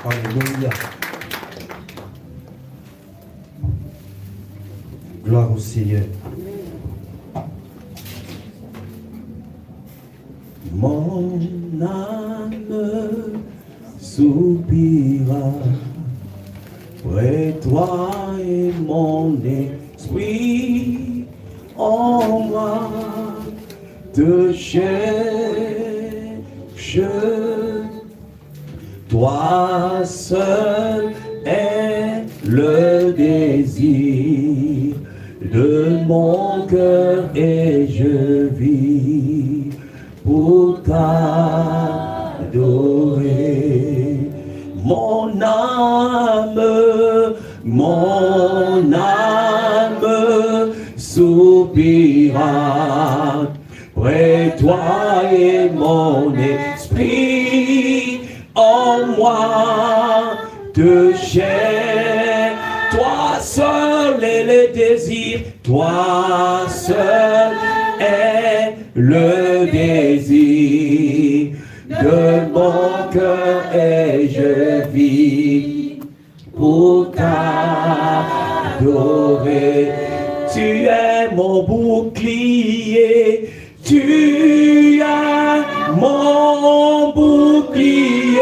Alléluia. Gloire au Seigneur. Mon âme soupira près toi et mon esprit en moi te cherche. Toi seul est le désir de mon cœur et je vis pour t'adorer. Mon âme soupira près toi et mon esprit en moi te cherche. Toi seul est le désir, toi seul est le désir de mon cœur et je vis pour t'adorer. Tu es mon bouclier, tu es mon bouclier,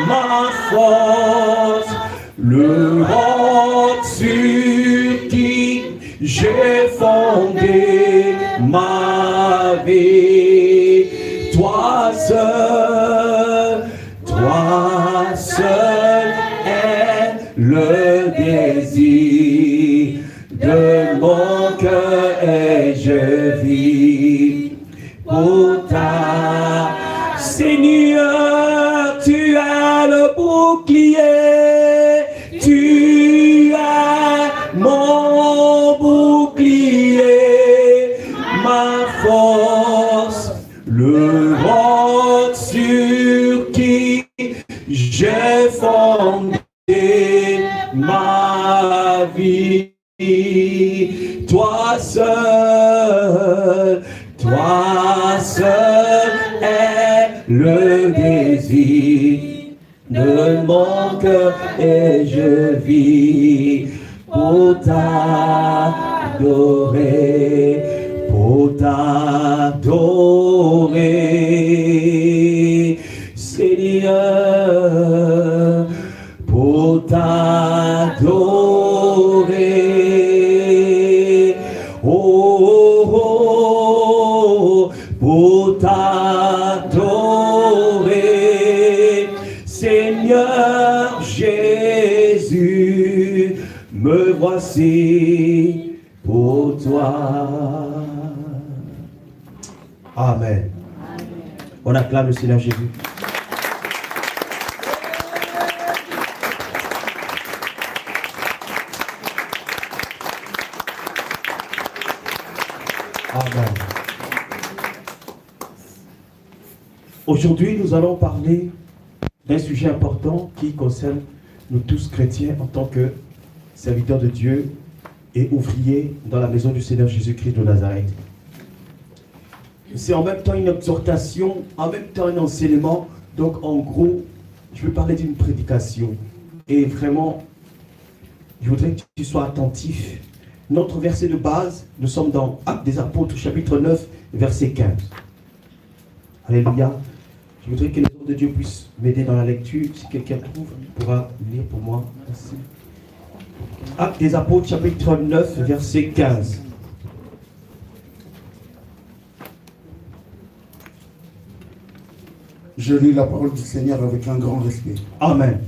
ma force, le roc sur qui j'ai fondé ma vie. Toi seul est le désir de mon cœur et je vis pour ta. Seigneur, tu as le bouclier, tu as mon bouclier, ma force, le roc sur qui j'ai fondé ma vie. Toi seul est le désir de mon cœur et je vis pour t'adorer, Seigneur, pour t'adorer, pour t'adorer, Seigneur Jésus, me voici pour toi. Amen. On acclame le Seigneur Jésus. Amen. Aujourd'hui, nous allons parler d'un sujet important qui concerne nous tous chrétiens en tant que serviteurs de Dieu et ouvriers dans la maison du Seigneur Jésus-Christ de Nazareth. C'est en même temps une exhortation, en même temps un enseignement. Donc en gros, je veux parler d'une prédication. Et vraiment, je voudrais que tu sois attentif. Notre verset de base, nous sommes dans Actes des Apôtres, chapitre 9, verset 15. Alléluia. Je voudrais que les hommes de Dieu puissent m'aider dans la lecture. Si quelqu'un trouve, il pourra lire pour moi. Merci. Actes des Apôtres, chapitre 9, verset 15. Je lis la parole du Seigneur avec un grand respect. Amen.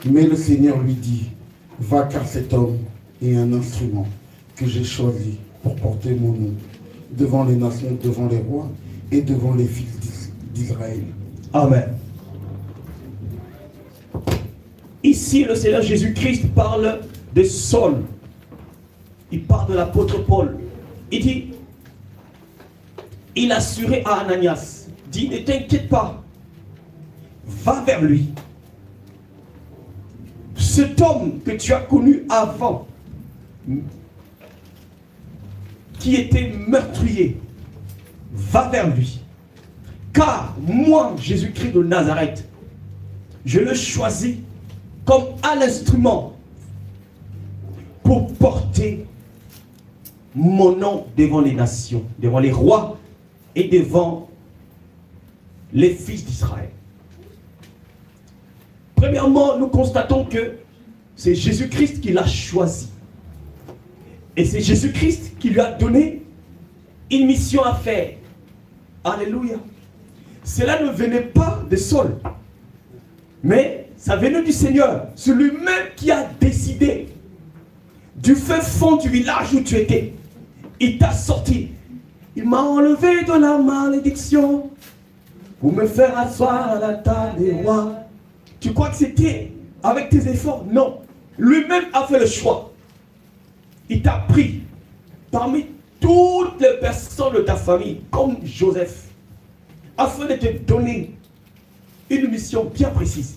Mais le Seigneur lui dit, va car cet homme est un instrument que j'ai choisi pour porter mon nom devant les nations, devant les rois et devant les fils d'Israël. Amen. Ici, le Seigneur Jésus-Christ parle de Saul. Il parle de l'apôtre Paul. Il dit, il assurait à Ananias, dit, ne t'inquiète pas, va vers lui. Cet homme que tu as connu avant, qui était meurtrier, va vers lui. Car moi, Jésus-Christ de Nazareth, je le choisis comme un instrument pour porter mon nom devant les nations, devant les rois et devant les fils d'Israël. Premièrement, nous constatons que c'est Jésus-Christ qui l'a choisi. Et c'est Jésus-Christ qui lui a donné une mission à faire. Alléluia. Cela ne venait pas de Saul, mais ça venait du Seigneur. C'est lui-même qui a décidé du fin fond du village où tu étais. Il t'a sorti. Il m'a enlevé de la malédiction pour me faire asseoir à la table des rois. Tu crois que c'était avec tes efforts? Non. Lui-même a fait le choix. Il t'a pris parmi toutes les personnes de ta famille, comme Joseph, afin de te donner une mission bien précise.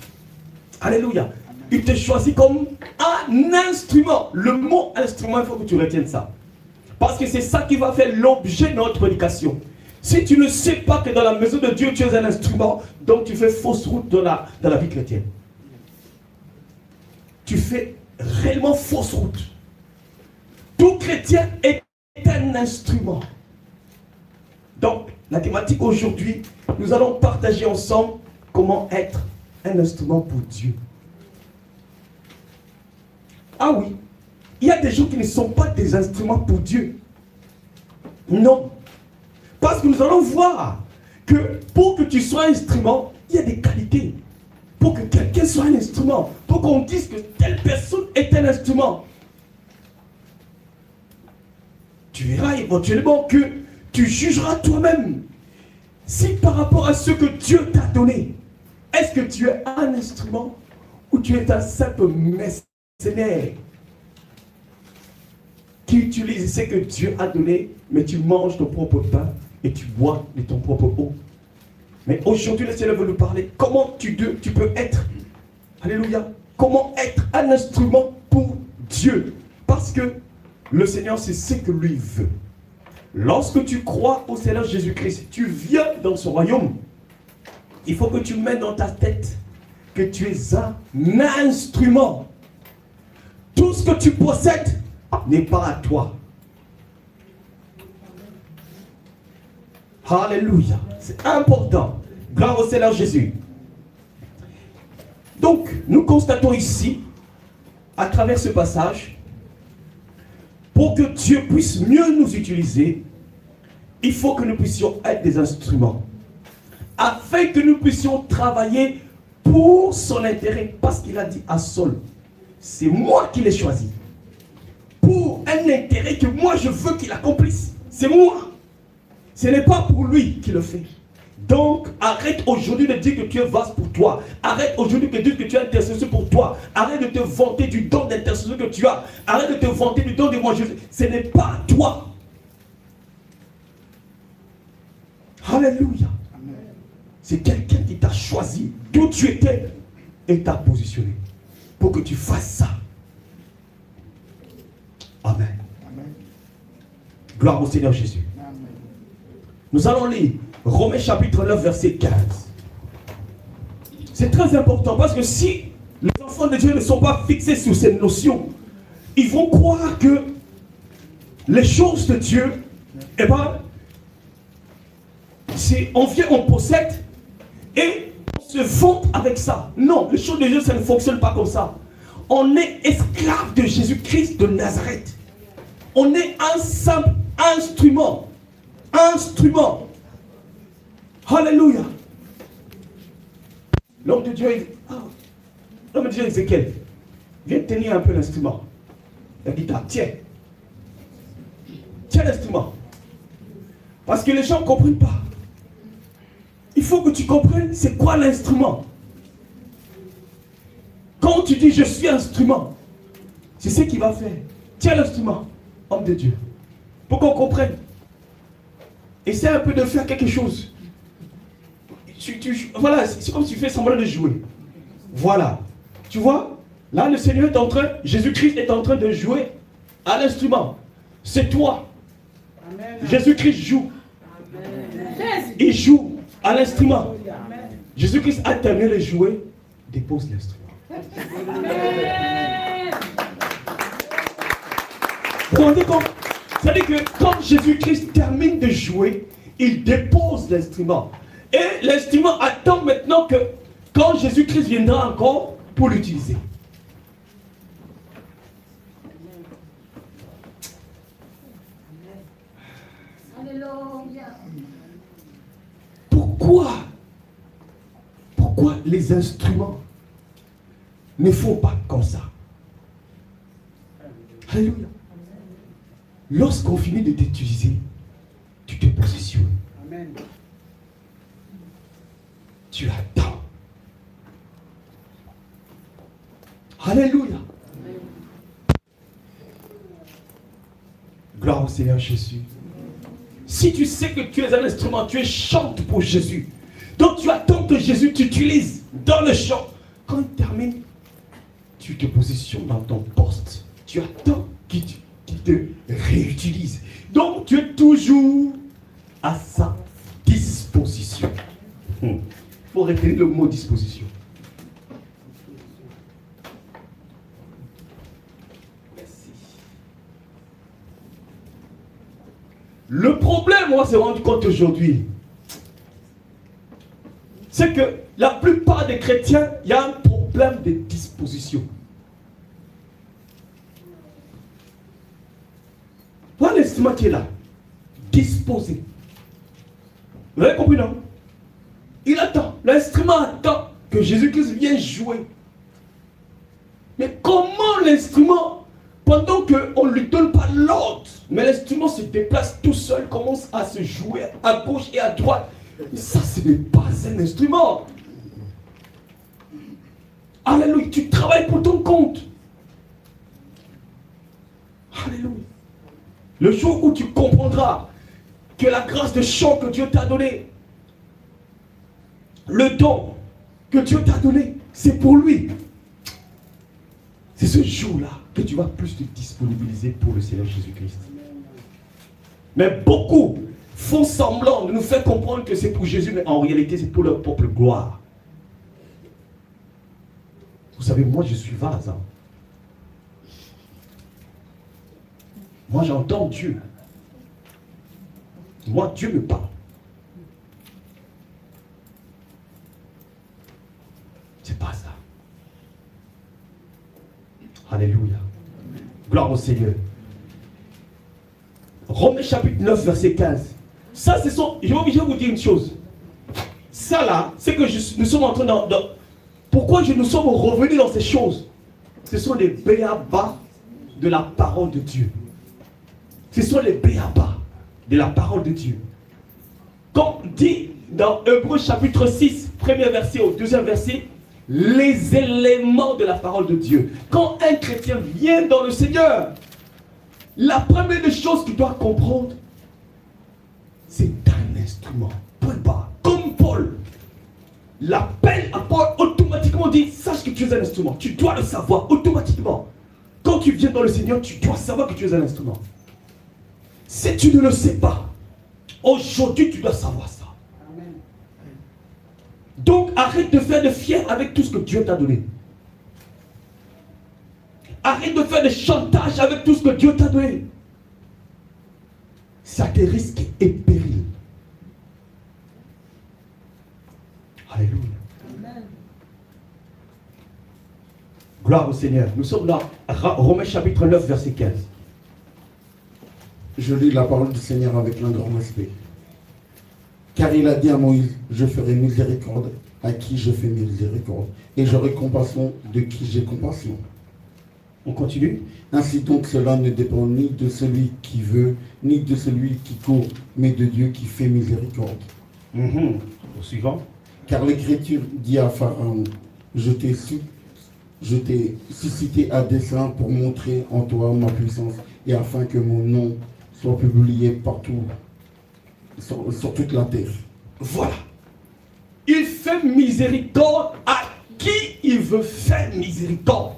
Alléluia. Il te choisit comme un instrument. Le mot instrument, il faut que tu retiennes ça. Parce que c'est ça qui va faire l'objet de notre prédication. Si tu ne sais pas que dans la maison de Dieu, tu es un instrument, donc tu fais fausse route dans la vie chrétienne. Tu fais réellement fausse route. Tout chrétien est un instrument. Donc, la thématique aujourd'hui, nous allons partager ensemble comment être un instrument pour Dieu. Ah oui, il y a des gens qui ne sont pas des instruments pour Dieu. Non. Parce que nous allons voir que pour que tu sois un instrument, il y a des qualités. Pour que quelqu'un soit un instrument, pour qu'on dise que telle personne est un instrument. Tu verras éventuellement que tu jugeras toi-même si par rapport à ce que Dieu t'a donné, est-ce que tu es un instrument ou tu es un simple mercenaire qui utilise ce que Dieu a donné, mais tu manges ton propre pain et tu bois de ton propre eau. Mais aujourd'hui, le Seigneur veut nous parler comment tu peux être, alléluia, comment être un instrument pour Dieu. Parce que le Seigneur, c'est ce que lui veut. Lorsque tu crois au Seigneur Jésus-Christ, tu viens dans son royaume. Il faut que tu mettes dans ta tête que tu es un instrument. Tout ce que tu possèdes n'est pas à toi. Alléluia. C'est important. Gloire au Seigneur Jésus. Donc, nous constatons ici, à travers ce passage, pour que Dieu puisse mieux nous utiliser, il faut que nous puissions être des instruments. Afin que nous puissions travailler pour son intérêt. Parce qu'il a dit à Saul, c'est moi qui l'ai choisi. Pour un intérêt que moi je veux qu'il accomplisse. C'est moi. Ce n'est pas pour lui qui le fait. Donc, arrête aujourd'hui de dire que tu es vaste pour toi. Arrête aujourd'hui de dire que tu es intercesseur pour toi. Arrête de te vanter du don d'intercesseur que tu as. Arrête de te vanter du don de moi. Ce n'est pas toi. Alléluia. C'est quelqu'un qui t'a choisi d'où tu étais et t'a positionné pour que tu fasses ça. Amen. Amen. Gloire au Seigneur Jésus. Amen. Nous allons lire Romains chapitre 9 verset 15. C'est très important parce que si les enfants de Dieu ne sont pas fixés sur cette notion, ils vont croire que les choses de Dieu, eh ben, on vient, on possède et on se vante avec ça. Non, les choses de Dieu, ça ne fonctionne pas comme ça. On est esclave de Jésus-Christ de Nazareth. On est un simple instrument. Instrument. Alléluia. L'homme de Dieu, l'homme de Dieu Ézéchiel, viens tenir un peu l'instrument. Il dit, tiens. Tiens l'instrument. Parce que les gens ne comprennent pas. Il faut que tu comprennes c'est quoi l'instrument. Quand tu dis je suis instrument, c'est ce qu'il va faire. Tiens l'instrument, homme de Dieu. Pour qu'on comprenne. Essaie un peu de faire quelque chose. Voilà, c'est comme si tu fais semblant de jouer. Voilà. Tu vois, là le Seigneur est en train, Jésus-Christ est en train de jouer à l'instrument. C'est toi. Jésus-Christ joue. Amen. Il joue à l'instrument. Jésus-Christ a terminé de jouer. dépose l'instrument. Vous vous rendez compte? C'est-à-dire que quand Jésus-Christ termine de jouer, il dépose l'instrument. Et l'instrument attend maintenant que quand Jésus-Christ viendra encore pour l'utiliser. Pourquoi les instruments ne font pas comme ça? Alléluia. Lorsqu'on finit de t'utiliser, tu te positionnes. Amen. Tu attends. Alléluia. Amen. Gloire au Seigneur Jésus. Si tu sais que tu es un instrument, tu es chante pour Jésus. Donc tu attends que Jésus t'utilise dans le chant. Quand il termine, tu te positionnes dans ton poste. Tu attends qu'il te réutilise. Donc tu es toujours à sa disposition. Il faut retenir le mot disposition. Merci. Le problème, on s'est rendu compte aujourd'hui, c'est que la plupart des chrétiens, il y a un problème de disposition. Voilà l'instrument qui est là, disposé. Vous avez compris, non? Il attend, l'instrument attend que Jésus-Christ vienne jouer. Mais comment l'instrument, pendant qu'on ne lui donne pas l'ordre, mais l'instrument se déplace tout seul, commence à se jouer à gauche et à droite? Ça, ce n'est pas un instrument. Alléluia, tu travailles pour ton compte. Alléluia. Le jour où tu comprendras que la grâce de chant que Dieu t'a donné, le don que Dieu t'a donné, c'est pour lui. C'est ce jour-là que tu vas plus te disponibiliser pour le Seigneur Jésus-Christ. Mais beaucoup font semblant de nous faire comprendre que c'est pour Jésus, mais en réalité c'est pour leur propre gloire. Vous savez, moi je suis vase. Hein. Moi j'entends Dieu. Moi Dieu me parle. C'est pas ça. Alléluia. Gloire au Seigneur. Romains chapitre 9 verset 15. Ça, je vais vous dire une chose. Ça là, c'est que nous sommes en train de... Pourquoi nous sommes revenus dans ces choses? Ce sont les béabas de la parole de Dieu. Ce sont les béabas de la parole de Dieu. Comme dit dans Hébreux chapitre 6, premier verset au deuxième verset, les éléments de la parole de Dieu. Quand un chrétien vient dans le Seigneur, la première des choses qu'il doit comprendre, c'est un instrument. Point barre. Comme Paul l'appelle à Paul, automatiquement dit, sache que tu es un instrument. Tu dois le savoir automatiquement. Quand tu viens dans le Seigneur, tu dois savoir que tu es un instrument. Si tu ne le sais pas, aujourd'hui tu dois savoir ça. Amen. Donc arrête de faire de fier avec tout ce que Dieu t'a donné. Arrête de faire de chantage avec tout ce que Dieu t'a donné. Ça te risque et péril. Alléluia. Amen. Gloire au Seigneur. Nous sommes dans Romains chapitre 9 verset 15. Je lis la parole du Seigneur avec un grand respect. Car il a dit à Moïse, je ferai miséricorde à qui je fais miséricorde, et j'aurai compassion de qui j'ai compassion. On continue. Ainsi donc cela ne dépend ni de celui qui veut, ni de celui qui court, mais de Dieu qui fait miséricorde. Au suivant. Car l'Écriture dit à Pharaon, je t'ai suscité à dessein pour montrer en toi ma puissance, et afin que mon nom soit publié partout, sur toute la terre. Voilà. Il fait miséricorde à qui il veut faire miséricorde.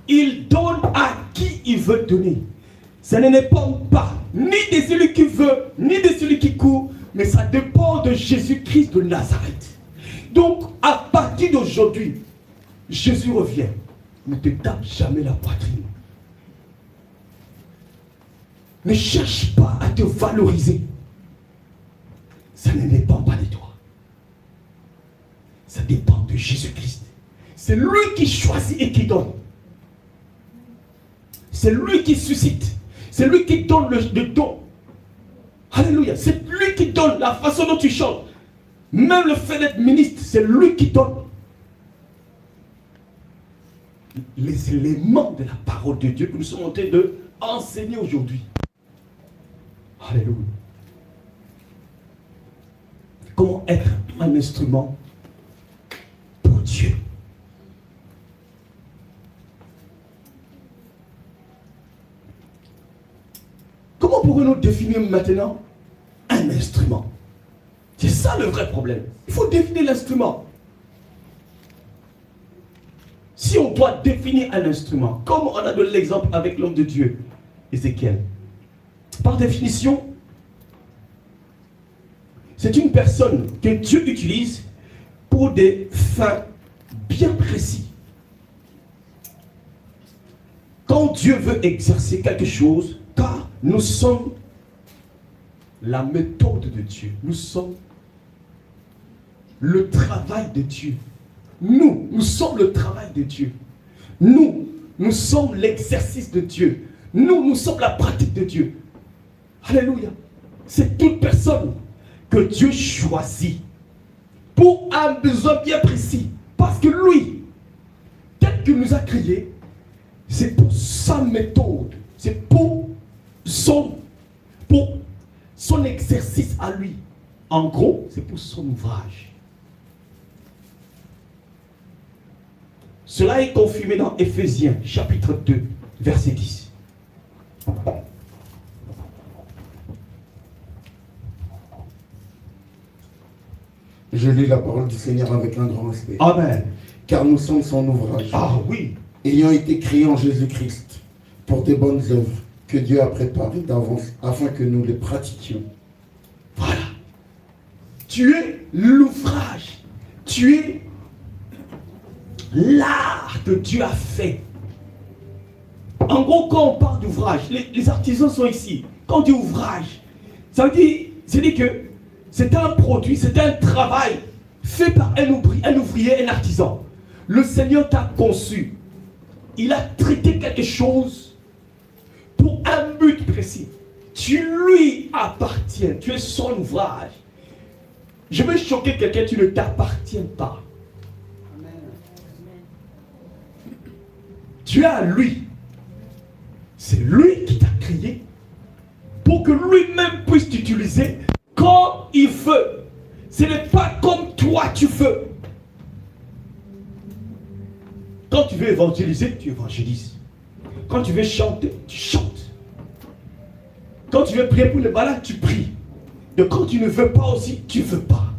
Il donne à qui il veut donner. Ça ne dépend pas ni de celui qui veut, ni de celui qui court, mais ça dépend de Jésus-Christ de Nazareth. Donc, à partir d'aujourd'hui, Jésus revient, ne te tape jamais la poitrine. Ne cherche pas à te valoriser. Ça ne dépend pas de toi. Ça dépend de Jésus-Christ. C'est lui qui choisit et qui donne. C'est lui qui suscite. C'est lui qui donne le don. Alléluia. C'est lui qui donne la façon dont tu chantes. Même le fait d'être ministre, c'est lui qui donne les éléments de la parole de Dieu que nous sommes en train de enseigner aujourd'hui. Alléluia. Comment être un instrument pour Dieu. Comment pourrons-nous définir maintenant un instrument? C'est ça le vrai problème. Il faut définir l'instrument. Si on doit définir un instrument, comme on a donné l'exemple avec l'homme de Dieu, Ézéchiel, par définition, c'est une personne que Dieu utilise pour des fins bien précises. Quand Dieu veut exercer quelque chose, car nous sommes la méthode de Dieu, nous sommes le travail de Dieu. Nous sommes le travail de Dieu. Nous sommes l'exercice de Dieu. Nous sommes la pratique de Dieu. Alléluia. C'est toute personne que Dieu choisit pour un besoin bien précis. Parce que lui, tel qu'il nous a créés, c'est pour sa méthode. C'est pour son exercice à lui. En gros, c'est pour son ouvrage. Cela est confirmé dans Éphésiens, chapitre 2, verset 10. Je lis la parole du Seigneur avec un grand respect. Amen. Car nous sommes son ouvrage. Ah oui. Ayant été créés en Jésus-Christ pour des bonnes œuvres que Dieu a préparées d'avance afin que nous les pratiquions. Voilà. Tu es l'ouvrage. Tu es l'art que Dieu a fait. En gros, quand on parle d'ouvrage, les artisans sont ici. Quand on dit ouvrage, ça veut dire que c'est un produit, c'est un travail fait par un ouvrier, un artisan. Le Seigneur t'a conçu. Il a traité quelque chose pour un but précis. Tu lui appartiens. Tu es son ouvrage. Je vais choquer quelqu'un, tu ne t'appartiens pas. Tu es à lui. C'est lui qui t'a créé pour que lui-même puisse t'utiliser comme il veut. Ce n'est pas comme toi tu veux. Quand tu veux évangéliser, tu évangélises. Quand tu veux chanter, tu chantes. Quand tu veux prier pour les malades, tu pries. Et quand tu ne veux pas aussi, tu ne veux pas.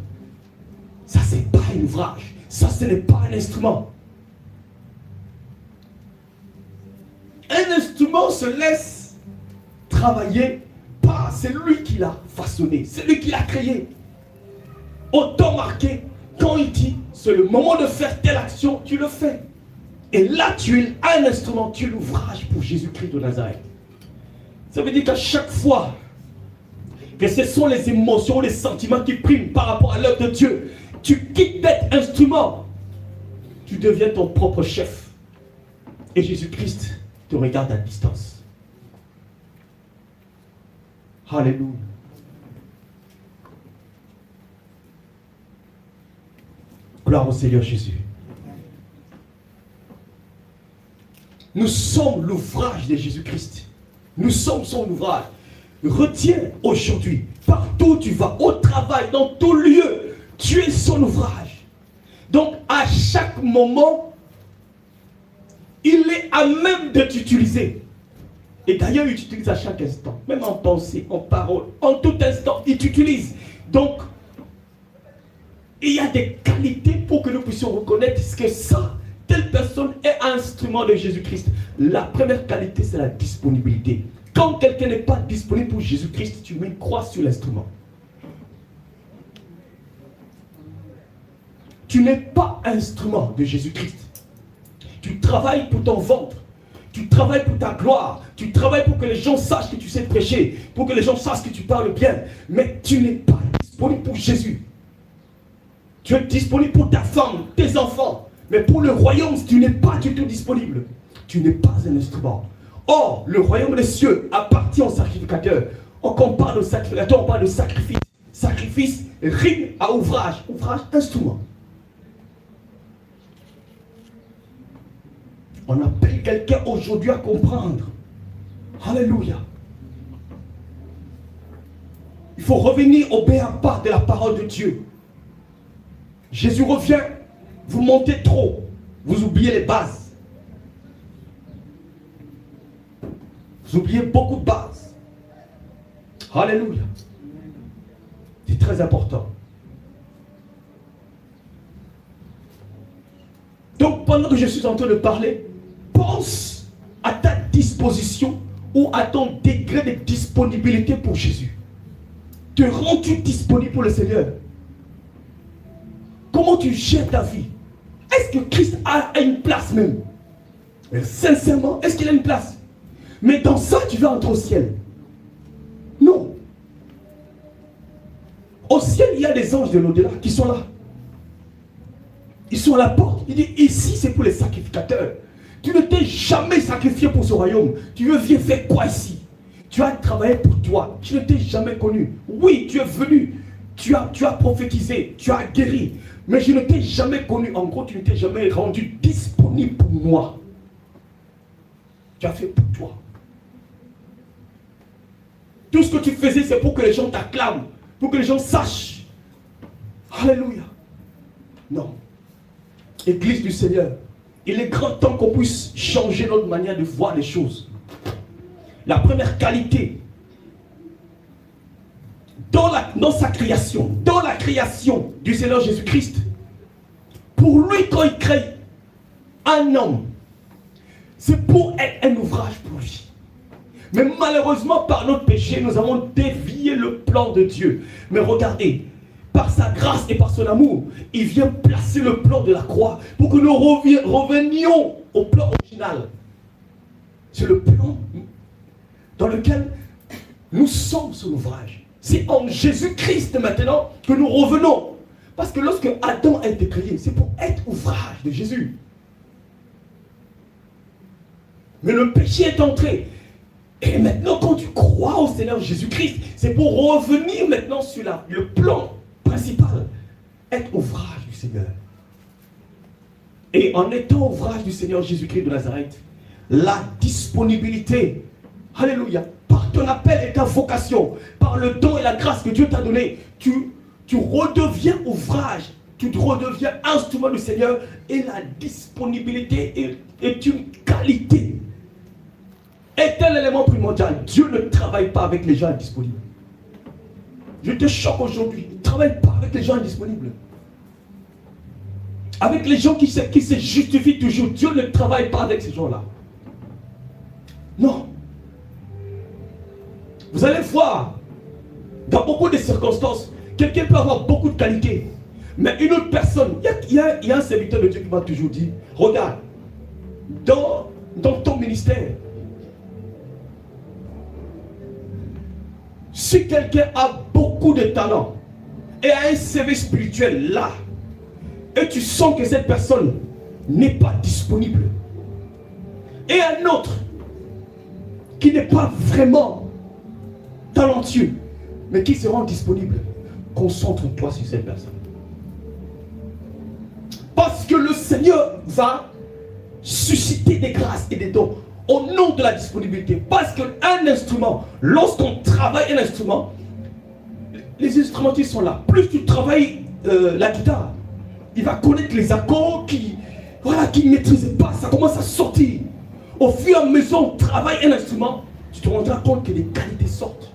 Ça, ce n'est pas un ouvrage. Ça, ce n'est pas un instrument. Un instrument se laisse travailler par c'est lui qui l'a façonné, c'est lui qui l'a créé. Autant marqué, quand il dit c'est le moment de faire telle action, tu le fais. Et là tu es un instrument, tu es l'ouvrage pour Jésus-Christ de Nazareth. Ça veut dire qu'à chaque fois que ce sont les émotions, les sentiments qui priment par rapport à l'œuvre de Dieu, tu quittes d'être instrument, tu deviens ton propre chef. Et Jésus-Christ te regarde à distance. Alléluia. Gloire au Seigneur Jésus. Nous sommes l'ouvrage de Jésus-Christ. Nous sommes son ouvrage. Retiens aujourd'hui, partout où tu vas, au travail, dans tout lieu, tu es son ouvrage. Donc à chaque moment, il est à même de t'utiliser. Et d'ailleurs, il t'utilise à chaque instant. Même en pensée, en parole, en tout instant, il t'utilise. Donc, il y a des qualités pour que nous puissions reconnaître ce que ça, telle personne est un instrument de Jésus-Christ. La première qualité, c'est la disponibilité. Quand quelqu'un n'est pas disponible pour Jésus-Christ, tu mets une croix sur l'instrument. Tu n'es pas instrument de Jésus-Christ. travailles pour ton ventre. Tu travailles pour ta gloire. Tu travailles pour que les gens sachent que tu sais prêcher. Pour que les gens sachent que tu parles bien. Mais tu n'es pas disponible pour Jésus. Tu es disponible pour ta femme, tes enfants. Mais pour le royaume, tu n'es pas du tout disponible. Tu n'es pas un instrument. Or, le royaume des cieux appartient au sacrificateur. Quand on parle de sacrificateur, on parle de sacrifice. Sacrifice rime à ouvrage. Ouvrage, instrument. On appelle quelqu'un aujourd'hui à comprendre. Alléluia. Il faut revenir au béaba de la parole de Dieu. Jésus revient. Vous montez trop. Vous oubliez les bases. Vous oubliez beaucoup de bases. Alléluia. C'est très important. Donc pendant que je suis en train de parler, pense à ta disposition ou à ton degré de disponibilité pour Jésus. Te rends-tu disponible pour le Seigneur? Comment tu gères ta vie? Est-ce que Christ a une place même? Sincèrement, est-ce qu'il a une place? Mais dans ça, tu vas entrer au ciel. Non. Au ciel, il y a des anges de l'au-delà qui sont là. Ils sont à la porte. Il dit, ici, c'est pour les sacrificateurs. Tu ne t'es jamais sacrifié pour ce royaume. Tu veux venir faire quoi ici? Tu as travaillé pour toi. Tu ne t'es jamais connu. Oui, tu es venu. Tu as prophétisé. Tu as guéri. Mais je ne t'ai jamais connu. En gros, tu ne t'es jamais rendu disponible pour moi. Tu as fait pour toi. Tout ce que tu faisais, c'est pour que les gens t'acclament. Pour que les gens sachent. Alléluia. Non. Église du Seigneur, il est grand temps qu'on puisse changer notre manière de voir les choses. La première qualité, dans sa création, dans la création du Seigneur Jésus-Christ, pour lui, quand il crée un homme, c'est pour être un ouvrage pour lui. Mais malheureusement, par notre péché, nous avons dévié le plan de Dieu. Mais regardez, par sa grâce et par son amour, il vient placer le plan de la croix pour que nous revenions au plan original. C'est le plan dans lequel nous sommes son ouvrage. C'est en Jésus-Christ maintenant que nous revenons. Parce que lorsque Adam a été créé, c'est pour être ouvrage de Jésus. Mais le péché est entré. Et maintenant, quand tu crois au Seigneur Jésus-Christ, c'est pour revenir maintenant sur le plan principal, être ouvrage du Seigneur. Et en étant ouvrage du Seigneur Jésus-Christ de Nazareth, la disponibilité, alléluia, par ton appel et ta vocation, par le don et la grâce que Dieu t'a donné, tu redeviens ouvrage, tu redeviens instrument du Seigneur, et la disponibilité est une qualité. Est un élément primordial. Dieu ne travaille pas avec les gens indisponibles. Je te choque aujourd'hui. Il ne travaille pas avec les gens indisponibles. Avec les gens qui se justifient toujours. Dieu ne travaille pas avec ces gens-là. Non. Vous allez voir, dans beaucoup de circonstances, quelqu'un peut avoir beaucoup de qualités. Mais une autre personne, il y a un serviteur de Dieu qui m'a toujours dit, regarde, dans ton ministère, si quelqu'un a beaucoup de talent et a un CV spirituel là, et tu sens que cette personne n'est pas disponible, et un autre qui n'est pas vraiment talentueux, mais qui se rend disponible, concentre-toi sur cette personne. Parce que le Seigneur va susciter des grâces et des dons au nom de la disponibilité. Parce qu'un instrument, lorsqu'on travaille un instrument, les instrumentistes sont là. Plus tu travailles la guitare, il va connaître les accords qu'il ne maîtrisait pas. Ça commence à sortir. Au fur et à mesure on travaille un instrument, tu te rendras compte que les qualités sortent.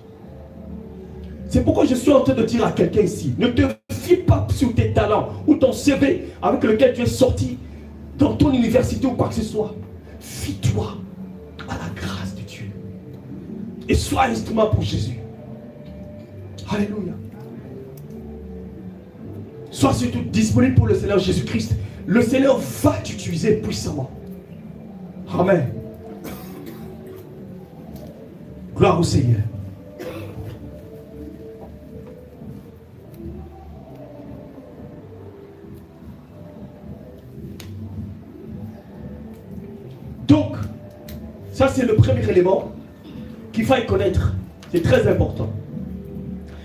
C'est pourquoi je suis en train de dire à quelqu'un ici, ne te fie pas sur tes talents ou ton CV avec lequel tu es sorti dans ton université ou quoi que ce soit. Fie-toi à la grâce de Dieu et sois instrument pour Jésus. Alléluia. Sois surtout disponible pour le Seigneur Jésus-Christ. Le Seigneur va t'utiliser puissamment. Amen. Gloire au Seigneur. Donc, ça c'est le premier élément qu'il faut connaître. C'est très important.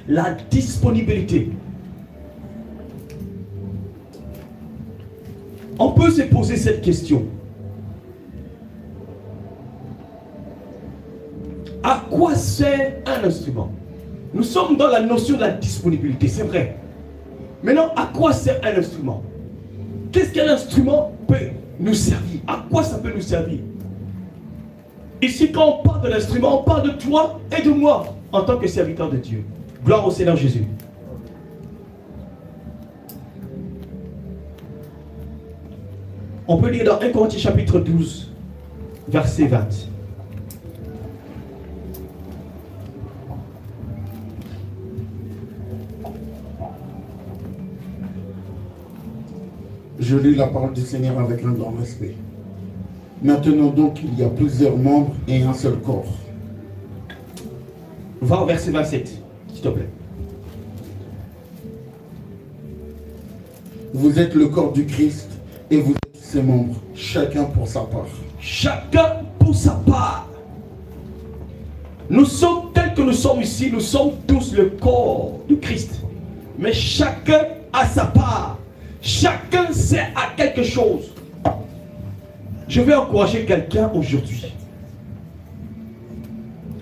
La disponibilité. On peut se poser cette question. À quoi sert un instrument? Nous sommes dans la notion de la disponibilité, c'est vrai. Maintenant, à quoi sert un instrument? Qu'est-ce qu'un instrument peut nous servir? À quoi ça peut nous servir? Ici, quand on parle de l'instrument, on parle de toi et de moi en tant que serviteur de Dieu. Gloire au Seigneur Jésus. On peut lire dans 1 Corinthiens chapitre 12, verset 20. Je lis la parole du Seigneur avec un grand respect. Maintenant donc, il y a plusieurs membres et un seul corps. Va au verset 27, s'il te plaît. Vous êtes le corps du Christ et vous êtes ses membres, chacun pour sa part. Chacun pour sa part. Nous sommes tels que nous sommes ici, nous sommes tous le corps du Christ. Mais chacun a sa part. Chacun sert à quelque chose. Je vais encourager quelqu'un aujourd'hui.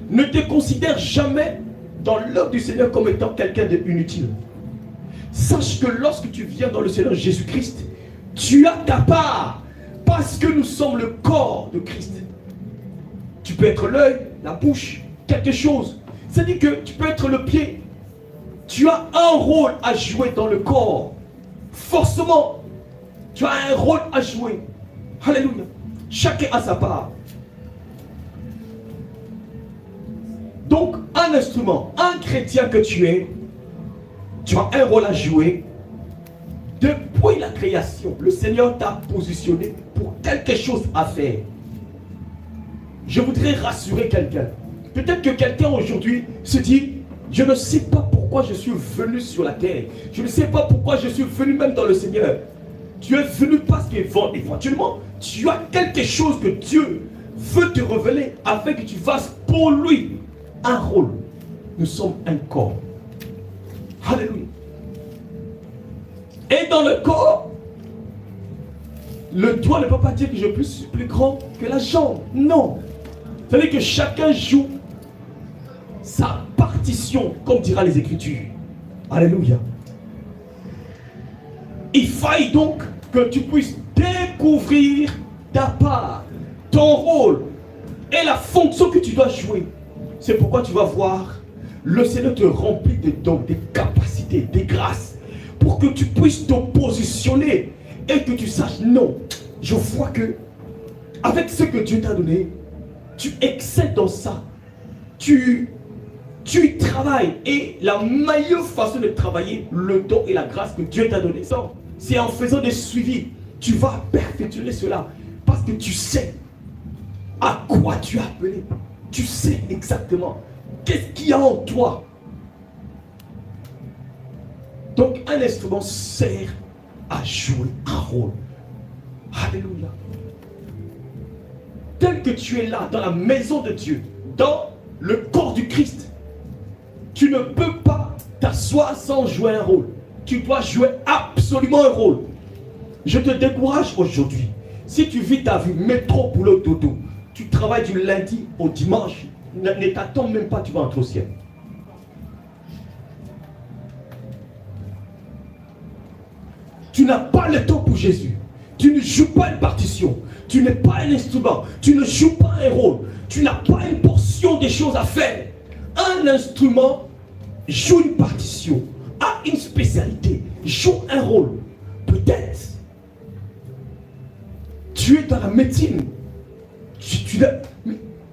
Ne te considère jamais dans l'œuvre du Seigneur comme étant quelqu'un d'inutile. Sache que lorsque tu viens dans le Seigneur Jésus-Christ, tu as ta part. Parce que nous sommes le corps de Christ. Tu peux être l'œil, la bouche, quelque chose. C'est-à-dire que tu peux être le pied. Tu as un rôle à jouer dans le corps. Forcément, tu as un rôle à jouer. Alléluia. Chacun a sa part. Donc, un instrument, un chrétien que tu es, tu as un rôle à jouer. Depuis la création, le Seigneur t'a positionné pour quelque chose à faire. Je voudrais rassurer quelqu'un. Peut-être que quelqu'un aujourd'hui se dit, je ne sais pas pourquoi je suis venu sur la terre. Je ne sais pas pourquoi je suis venu même dans le Seigneur. Tu es venu parce qu'éventuellement, tu as quelque chose que Dieu veut te révéler afin que tu fasses pour lui un rôle. Nous sommes un corps. Alléluia. Et dans le corps, le doigt ne peut pas dire que je suis plus grand que la jambe. Non. C'est-à-dire que chacun joue sa partition, comme dira les Écritures. Alléluia. Il faille donc que tu puisses découvrir ta part, ton rôle et la fonction que tu dois jouer. C'est pourquoi tu vas voir le Seigneur te remplit de dons, des capacités, des grâces, pour que tu puisses te positionner et que tu saches, non, je vois que avec ce que Dieu t'a donné, tu excelles dans ça. Tu y travailles. Et la meilleure façon de travailler le don et la grâce que Dieu t'a donné, c'est en faisant des suivis. Tu vas perfectionner cela. Parce que tu sais à quoi tu es appelé. Tu sais exactement qu'est-ce qu'il y a en toi. Donc un instrument sert à jouer un rôle. Alléluia. Tel que tu es là, dans la maison de Dieu, dans le corps du Christ, tu ne peux pas t'asseoir sans jouer un rôle. Tu dois jouer absolument un rôle. Je te décourage aujourd'hui. Si tu vis ta vie métro, boulot, dodo, tu travailles du lundi au dimanche, ne t'attends même pas, tu vas entrer au ciel. Tu n'as pas le temps pour Jésus. Tu ne joues pas une partition. Tu n'es pas un instrument. Tu ne joues pas un rôle. Tu n'as pas une portion des choses à faire. Un instrument joue une partition, a une spécialité, joue un rôle. Peut-être tu es dans la médecine.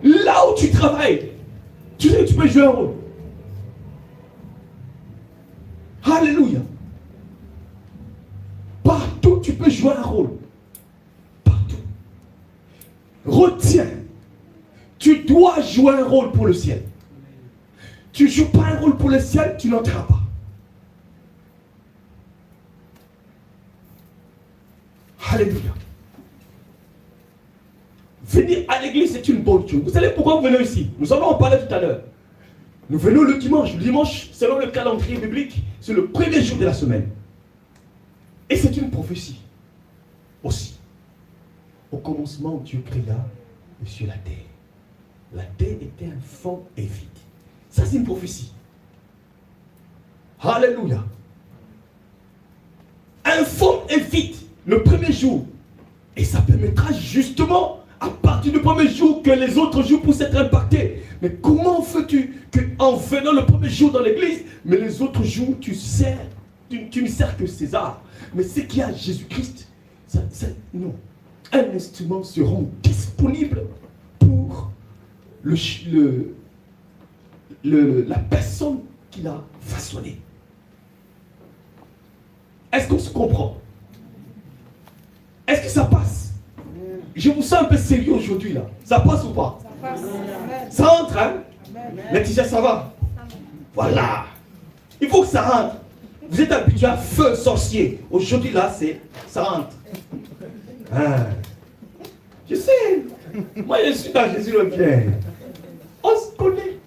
Là où tu travailles, tu sais que tu peux jouer un rôle. Alléluia. Partout tu peux jouer un rôle. Partout. Retiens. Tu dois jouer un rôle pour le ciel. Tu ne joues pas un rôle pour le ciel, tu n'entreras pas. Alléluia. Venir à l'église, c'est une bonne chose. Vous savez pourquoi vous venez ici? Nous en avons parlé tout à l'heure. Nous venons le dimanche. Le dimanche, selon le calendrier biblique, c'est le premier jour de la semaine. Et c'est une prophétie aussi. Au commencement, Dieu créa sur la terre. La terre était un fond et vide. Ça, c'est une prophétie. Alléluia. Un fond et vide, le premier jour. Et ça permettra justement, à partir du premier jour, que les autres jours puissent être impactés. Mais comment fais-tu qu'en venant le premier jour dans l'église, mais les autres jours, tu ne sers que César. Mais ce qu'il y a Jésus-Christ, non. Un instrument sera disponible pour la personne qu'il a façonnée. Est-ce qu'on se comprend? Est-ce que ça passe? Je vous sens un peu sérieux aujourd'hui là. Ça passe ou pas? Ça passe. Ça rentre, hein? Laetitia, ça va? Voilà. Il faut que ça rentre. Vous êtes habitué à feu sorcier. Aujourd'hui là, ça rentre. Ah. Je sais. Moi, je suis dans Jésus le bien. On se connaît.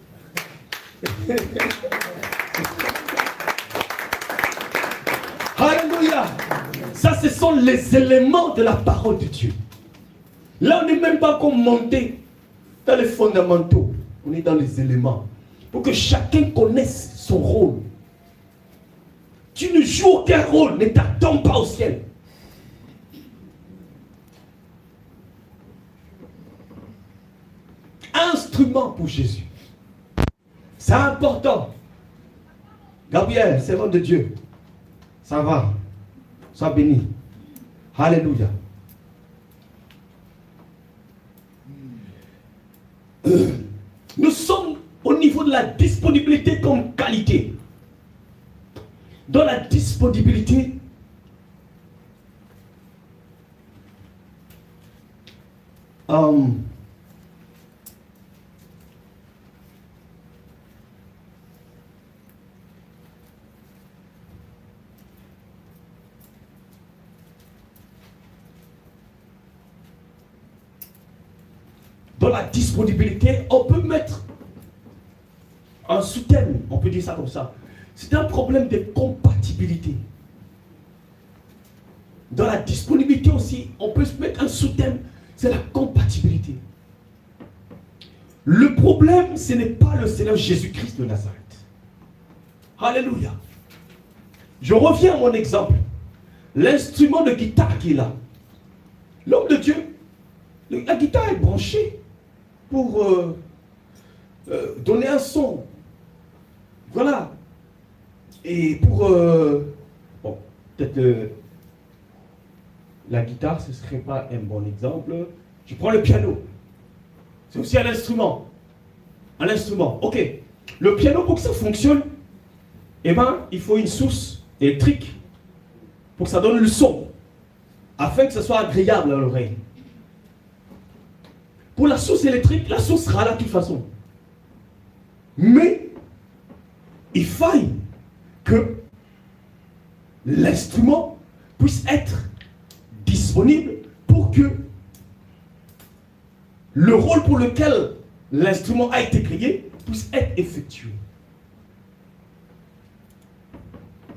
Alléluia. Ça, ce sont les éléments de la parole de Dieu. Là, on n'est même pas encore monté dans les fondamentaux. On est dans les éléments. Pour que chacun connaisse son rôle. Tu ne joues aucun rôle. Ne t'attends pas au ciel. Instrument pour Jésus. C'est important. Gabriel, servant de Dieu. Ça va. Sois béni. Alléluia. Nous sommes au niveau de la disponibilité comme qualité. Dans la disponibilité, dans la disponibilité, on peut mettre un sous-thème, on peut dire ça comme ça. C'est un problème de compatibilité. Dans la disponibilité aussi, on peut se mettre un sous-thème, c'est la compatibilité. Le problème, ce n'est pas le Seigneur Jésus-Christ de Nazareth. Alléluia. Je reviens à mon exemple. L'instrument de guitare qui est là. L'homme de Dieu, la guitare est branchée pour donner un son. Voilà. Et pour... bon, peut-être la guitare, ce ne serait pas un bon exemple. Je prends le piano. C'est aussi un instrument. Un instrument. Ok. Le piano, pour que ça fonctionne, eh ben, il faut une source électrique pour que ça donne le son, afin que ce soit agréable à l'oreille. Pour la source électrique, la source sera là de toute façon. Mais, il faille que l'instrument puisse être disponible pour que le rôle pour lequel l'instrument a été créé puisse être effectué.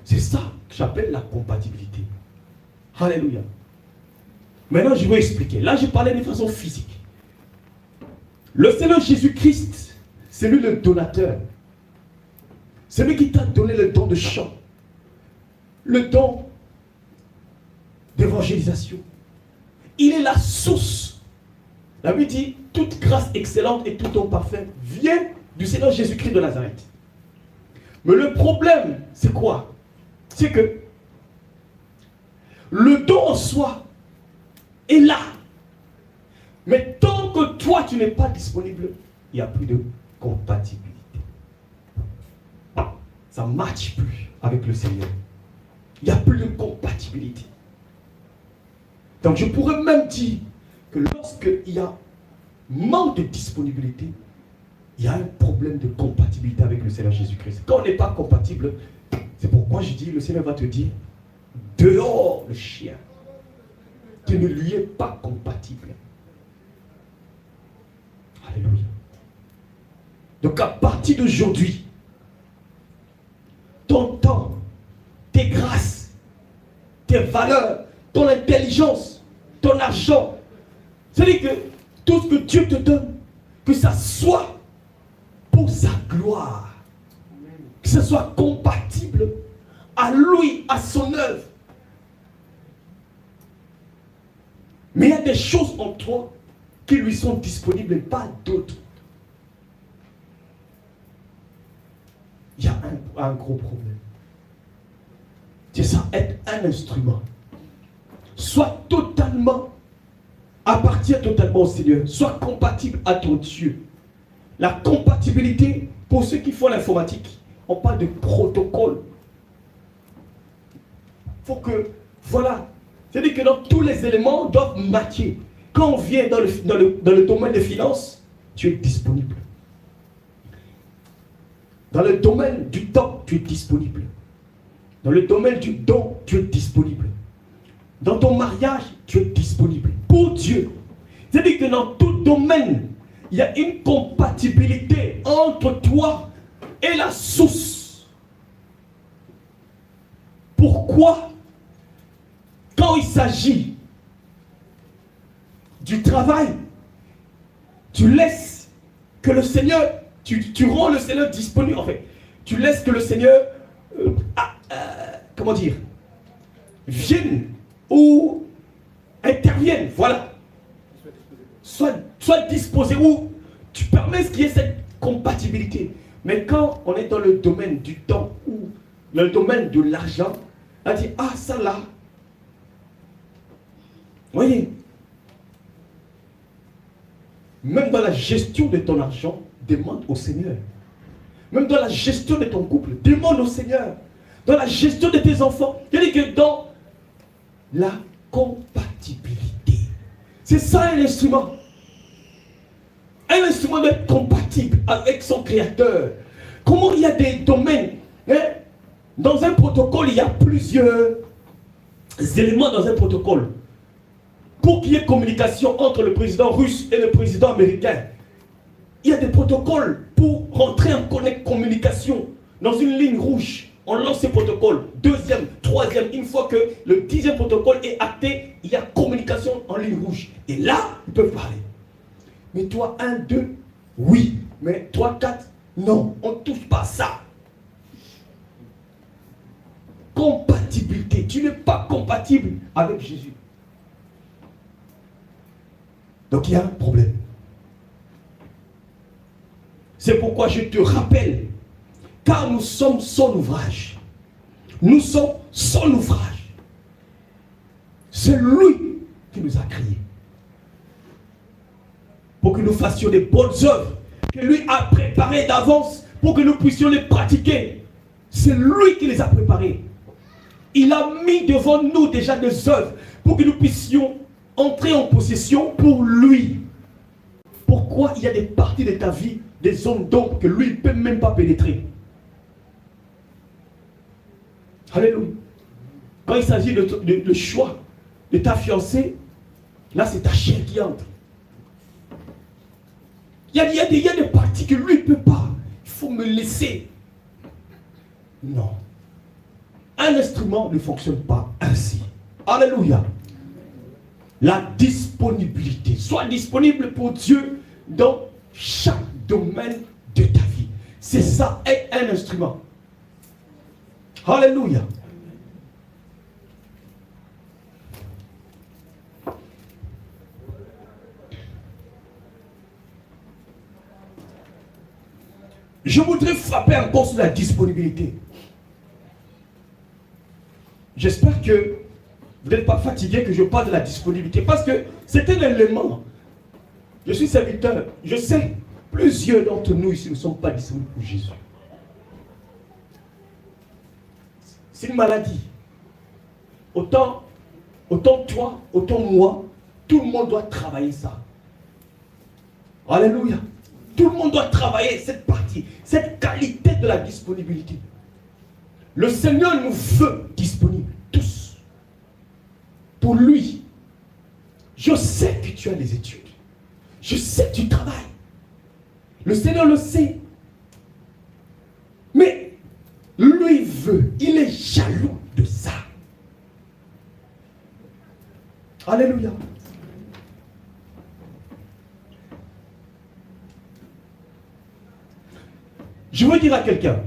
C'est ça que j'appelle la compatibilité. Alléluia. Maintenant, je vais expliquer. Là, je parlais de façon physique. Le Seigneur Jésus-Christ, c'est lui le donateur. C'est lui qui t'a donné le don de chant, le don d'évangélisation. Il est la source. La Bible dit, toute grâce excellente et tout don parfait vient du Seigneur Jésus-Christ de Nazareth. Mais le problème, c'est quoi? C'est que le don en soi est là. Mais tant que toi, tu n'es pas disponible, il n'y a plus de compatibilité. Ça ne matche plus avec le Seigneur. Il n'y a plus de compatibilité. Donc je pourrais même dire que lorsqu'il y a manque de disponibilité, il y a un problème de compatibilité avec le Seigneur Jésus-Christ. Quand on n'est pas compatible, c'est pourquoi je dis, le Seigneur va te dire, dehors le chien. Tu ne lui es pas compatible. Alléluia. Donc à partir d'aujourd'hui, ton temps, tes grâces, tes valeurs, ton intelligence, ton argent, c'est-à-dire que tout ce que Dieu te donne, que ça soit pour sa gloire, que ce soit compatible à lui, à son œuvre. Mais il y a des choses en toi qui lui sont disponibles et pas d'autres. Il y a un gros problème. C'est ça, être un instrument. Sois totalement, appartiens totalement au Seigneur. Sois compatible à ton Dieu. La compatibilité, pour ceux qui font l'informatique, on parle de protocole. Il faut que, voilà, c'est-à-dire que dans tous les éléments doivent matcher. Quand on vient dans le domaine des finances, tu es disponible. Dans le domaine du temps, tu es disponible. Dans le domaine du don, tu es disponible. Dans ton mariage, tu es disponible. Pour Dieu. C'est-à-dire que dans tout domaine, il y a une compatibilité entre toi et la source. Pourquoi, quand il s'agit du travail, tu laisses que le Seigneur, tu rends le Seigneur disponible, en fait. Tu laisses que le Seigneur, comment dire, vienne ou intervienne, voilà. Soit disposé, ou tu permets qu'il y ait cette compatibilité. Mais quand on est dans le domaine du temps ou le domaine de l'argent, on dit, ah ça là, voyez, même dans la gestion de ton argent, demande au Seigneur. Même dans la gestion de ton couple, demande au Seigneur. Dans la gestion de tes enfants, c'est-à-dire que dans la compatibilité. C'est ça un instrument. Un instrument d'être compatible avec son Créateur. Comment il y a des domaines, hein? Dans un protocole, il y a plusieurs éléments dans un protocole. Pour qu'il y ait communication entre le président russe et le président américain, il y a des protocoles pour rentrer en communication dans une ligne rouge. On lance ces protocoles. Deuxième, troisième, une fois que le 10e protocole est acté, il y a communication en ligne rouge. Et là, ils peuvent parler. Mais toi, 1, 2, oui. Mais 3, 4, non. On ne touche pas à ça. Compatibilité. Tu n'es pas compatible avec Jésus. Donc il y a un problème. C'est pourquoi je te rappelle, car nous sommes son ouvrage. Nous sommes son ouvrage. C'est lui qui nous a créés. Pour que nous fassions des bonnes œuvres que lui a préparées d'avance pour que nous puissions les pratiquer. C'est lui qui les a préparées. Il a mis devant nous déjà des œuvres pour que nous puissions entrer en possession pour lui. Pourquoi il y a des parties de ta vie, des zones d'ombre que lui ne peut même pas pénétrer? Alléluia. Quand il s'agit de choix de ta fiancée, là c'est ta chair qui entre. Il y a des parties que lui ne peut pas. Il faut me laisser. Non. Un instrument ne fonctionne pas ainsi. Alléluia. La disponibilité. Sois disponible pour Dieu dans chaque domaine de ta vie. C'est ça, être un instrument. Alléluia. Je voudrais frapper encore sur la disponibilité. J'espère que vous n'êtes pas fatigué que je parle de la disponibilité. Parce que c'est un élément. Je suis serviteur. Je sais, plusieurs d'entre nous ici ne sont pas disponibles pour Jésus. C'est une maladie. Autant toi, autant moi, tout le monde doit travailler ça. Alléluia. Tout le monde doit travailler cette partie, cette qualité de la disponibilité. Le Seigneur nous veut disponibles, tous. Pour lui. Je sais que tu as des études. Je sais que tu travailles. Le Seigneur le sait. Mais lui veut, il est jaloux de ça. Alléluia. Je veux dire à quelqu'un,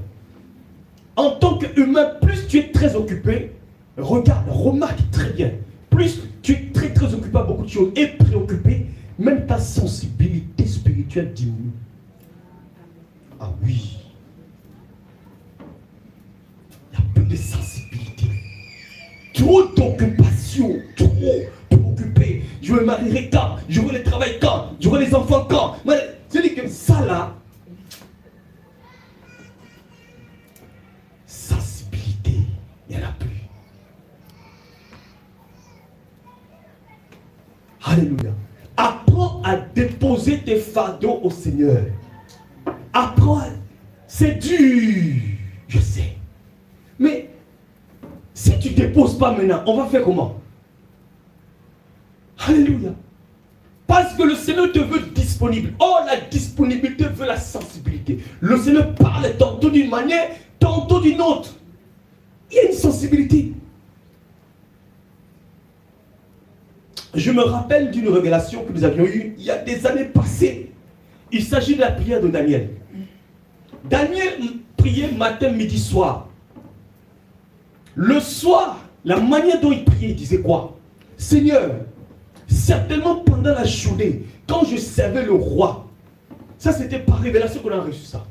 en tant qu'humain, plus tu es très occupé, regarde, remarque très bien, plus tu es très occupé à beaucoup de choses et préoccupé, même ta sensibilité spirituelle diminue. Ah oui. Il y a peu de sensibilité. Trop d'occupation, trop préoccupé. Je me marierai quand? Je veux le travail quand? Je veux les enfants quand? Je dis que ça là, sensibilité, il n'y en a plus. Alléluia. Apprends à déposer tes fardeaux au Seigneur. Apprends. C'est dur, je sais. Mais si tu ne déposes pas maintenant, on va faire comment? Alléluia. Parce que le Seigneur te veut disponible. Oh, la disponibilité veut la sensibilité. Le Seigneur parle tantôt d'une manière, tantôt d'une autre. Il y a une sensibilité. Je me rappelle d'une révélation que nous avions eue il y a des années passées. Il s'agit de la prière de Daniel. Daniel priait matin, midi, soir. Le soir, la manière dont il priait, il disait quoi? Seigneur, certainement pendant la journée, quand je servais le roi, ça c'était par révélation qu'on a reçu ça.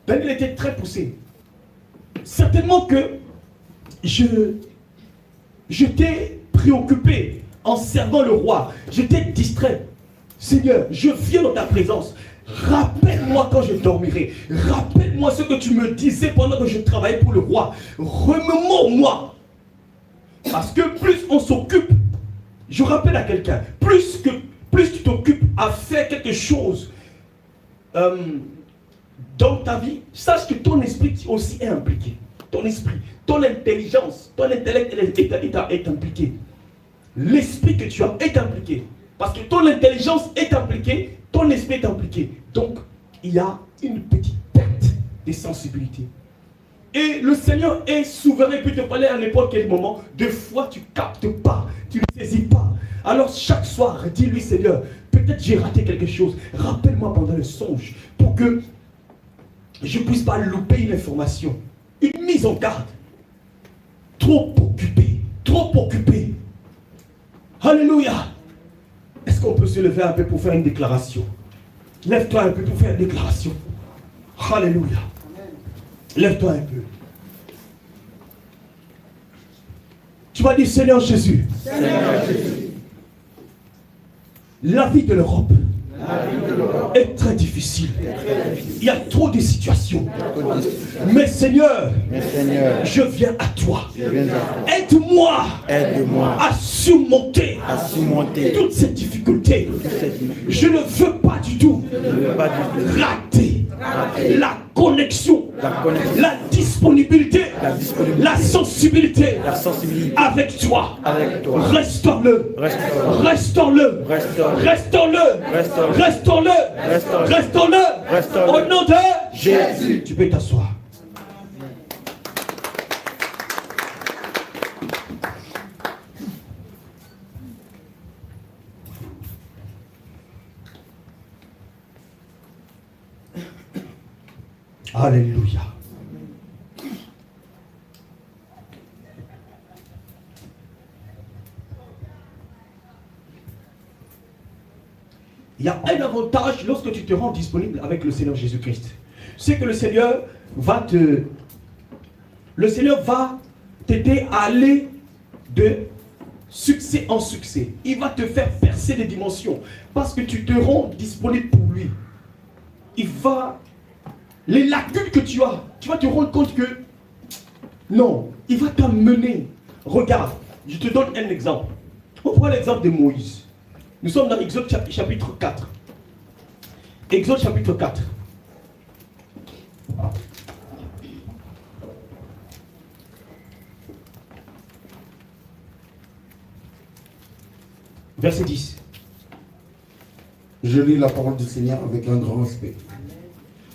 Daniel était très poussé. Certainement que j'étais préoccupé en servant le roi. J'étais distrait. Seigneur, je viens dans ta présence. Rappelle-moi quand je dormirai. Rappelle-moi ce que tu me disais pendant que je travaillais pour le roi. Remémore-moi. Parce que plus on s'occupe, je rappelle à quelqu'un, plus tu t'occupes à faire quelque chose dans ta vie, sache que ton esprit aussi est impliqué. Ton esprit, ton intelligence, ton intellect est impliqué. L'esprit que tu as est impliqué. Parce que ton intelligence est impliquée, ton esprit est impliqué. Donc, il y a une petite perte de sensibilité. Et le Seigneur est souverain, il peut te parler à n'importe quel moment. Des fois, tu ne captes pas, tu ne saisis pas. Alors, chaque soir, dis-lui, Seigneur, peut-être j'ai raté quelque chose. Rappelle-moi pendant le songe pour que je ne puisse pas louper une information. Une mise en garde. Trop occupé, trop occupé. Alléluia. Est-ce qu'on peut se lever un peu pour faire une déclaration? Lève-toi un peu pour faire une déclaration. Alléluia. Lève-toi un peu. Tu vas dire, Seigneur Jésus, la vie de l'Europe est très difficile. Il y a trop de situations. Mais Seigneur, je viens à toi. Aide-moi à surmonter toutes ces difficultés. Je ne veux pas du tout rater la connexion, la disponibilité, la sensibilité avec toi. Restaure-le. Restaure-le. Restaure-le. Restaure-le. Restaure-le. Au nom de Jésus. Tu peux t'asseoir. Alléluia. Il y a un avantage lorsque tu te rends disponible avec le Seigneur Jésus-Christ. C'est que le Seigneur va t'aider à aller de succès en succès. Il va te faire percer des dimensions. Parce que tu te rends disponible pour lui. Il va... Les lacunes que tu as, tu vas te rendre compte que... Non, il va t'amener. Regarde, je te donne un exemple. On prend l'exemple de Moïse. Nous sommes dans Exode chapitre 4. Exode chapitre 4. Verset 10. Je lis la parole du Seigneur avec un grand respect.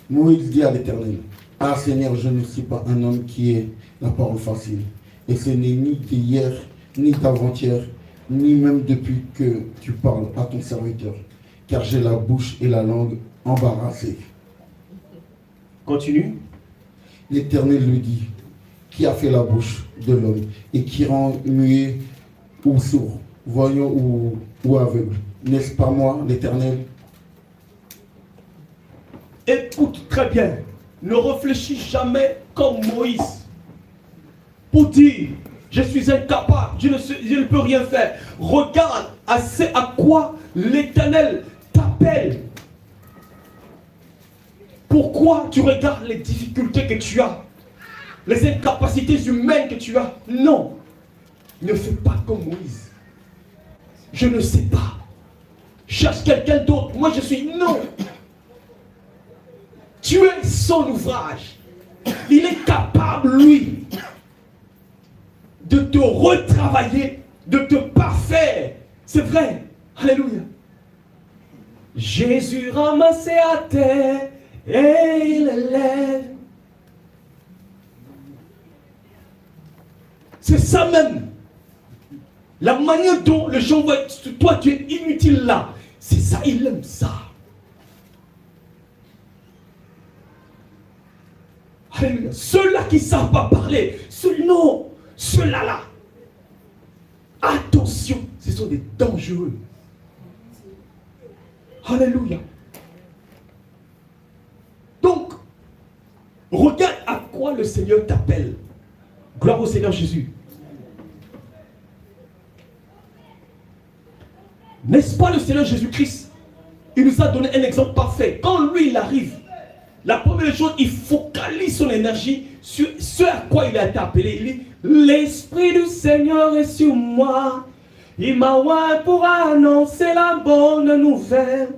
Moïse dit à l'Éternel, « Ah Seigneur, je ne suis pas un homme qui ait la parole facile. Et ce n'est ni d'hier, ni d'avant-hier, ni même depuis que tu parles à ton serviteur. Car j'ai la bouche et la langue embarrassées. » Continue. L'Éternel lui dit, « Qui a fait la bouche de l'homme et qui rend muet ou sourd, voyant ou aveugle? N'est-ce pas moi, l'Éternel? » Écoute très bien. Ne réfléchis jamais comme Moïse. Pour dire, je suis incapable, je ne peux rien faire. Regarde à quoi l'Éternel t'appelle. Pourquoi tu regardes les difficultés que tu as, les incapacités humaines que tu as? Non. Ne fais pas comme Moïse. Je ne sais pas. Cherche quelqu'un d'autre. Moi je suis non. Tu es son ouvrage. Il est capable, lui, de te retravailler, de te parfaire. C'est vrai. Alléluia. Jésus ramassé à terre et il élève. C'est ça même. La manière dont les gens voient, toi tu es inutile là. C'est ça, il aime ça. Alléluia. Ceux-là qui ne savent pas parler, non, ceux-là là. Attention, ce sont des dangereux. Alléluia. Donc, regarde à quoi le Seigneur t'appelle. Gloire au Seigneur Jésus. N'est-ce pas le Seigneur Jésus-Christ? Il nous a donné un exemple parfait. Quand lui, il arrive, la première chose, il focalise son énergie sur ce à quoi il a été appelé. Il dit, l'Esprit du Seigneur est sur moi. Il m'a oint pour annoncer la bonne nouvelle.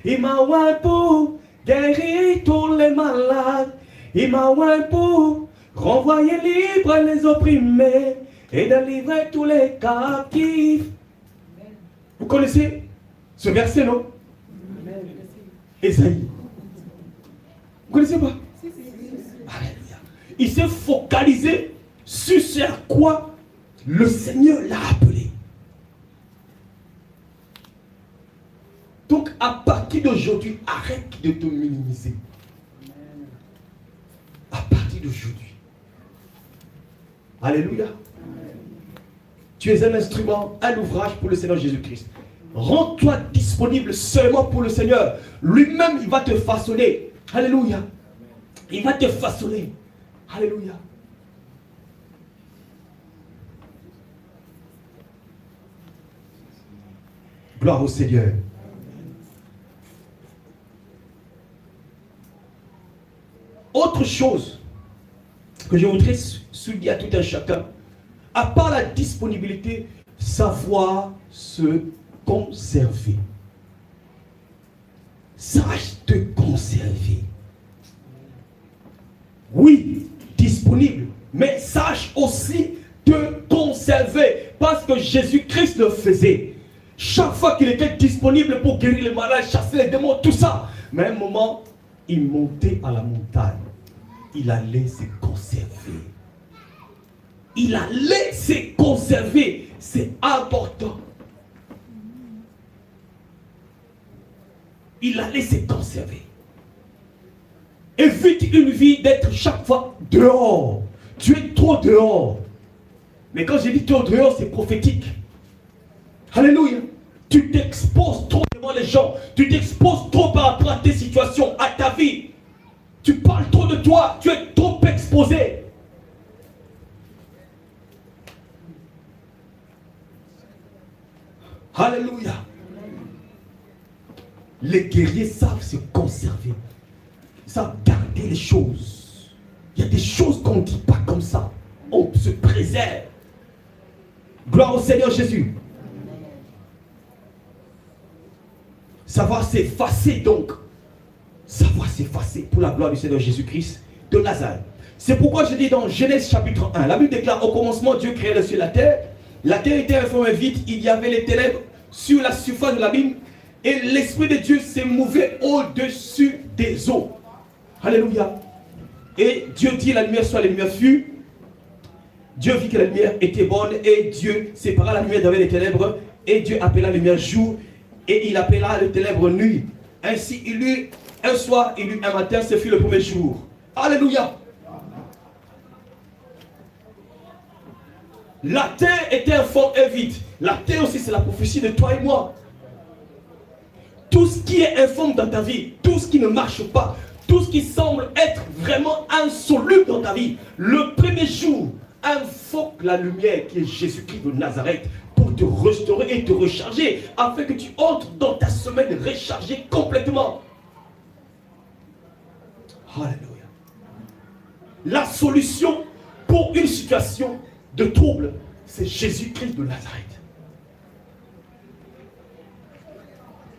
Il m'a oint pour guérir tous les malades. Il m'a oint pour renvoyer libres les opprimés et délivrer tous les captifs. Vous connaissez ce verset, non? Ésaïe. Vous connaissez pas? Alléluia. Il s'est focalisé sur ce à quoi le Seigneur l'a appelé. Donc, à partir d'aujourd'hui, arrête de te minimiser. À partir d'aujourd'hui. Alléluia. Tu es un instrument, un ouvrage pour le Seigneur Jésus-Christ. Rends-toi disponible seulement pour le Seigneur. Lui-même, il va te façonner. Alléluia. Il va te façonner. Alléluia. Gloire au Seigneur. Autre chose que je voudrais souligner à tout un chacun, à part la disponibilité, savoir se conserver. Sache te conserver. Oui, disponible, mais sache aussi te conserver, parce que Jésus-Christ le faisait. Chaque fois qu'il était disponible pour guérir les malades, chasser les démons, tout ça, mais à un moment, il montait à la montagne. Il allait se conserver. Il allait se conserver. C'est important. Il allait se conserver. Évite une vie d'être chaque fois dehors. Tu es trop dehors. Mais quand je dis trop dehors, c'est prophétique. Alléluia. Tu t'exposes trop devant les gens. Tu t'exposes trop par rapport à tes situations, à ta vie. Tu parles trop de toi. Tu es trop exposé. Alléluia. Les guerriers savent se conserver. Ils savent garder les choses. Il y a des choses qu'on ne dit pas comme ça. On se préserve. Gloire au Seigneur Jésus. Savoir s'effacer donc. sa voix s'effacer pour la gloire du Seigneur Jésus-Christ de Nazareth. C'est pourquoi je dis dans Genèse chapitre 1, la Bible déclare: au commencement, Dieu créa le ciel et la terre. La terre était informée vide, il y avait les ténèbres sur la surface de l'abîme, et l'Esprit de Dieu s'est mouvé au-dessus des eaux. Alléluia. Et Dieu dit: la lumière soit, la lumière fut. Dieu vit que la lumière était bonne, et Dieu sépara la lumière d'avec les ténèbres, et Dieu appela la lumière jour, et il appela les ténèbres nuit. Ainsi il eut un soir, il eut un matin, ce fut le premier jour. Alléluia. La terre était informe et vide. La terre aussi, c'est la prophétie de toi et moi. Tout ce qui est informe dans ta vie, tout ce qui ne marche pas, tout ce qui semble être vraiment insoluble dans ta vie, le premier jour, invoque la lumière qui est Jésus-Christ de Nazareth pour te restaurer et te recharger, afin que tu entres dans ta semaine rechargée complètement. Alléluia. La solution pour une situation de trouble, c'est Jésus-Christ de Nazareth.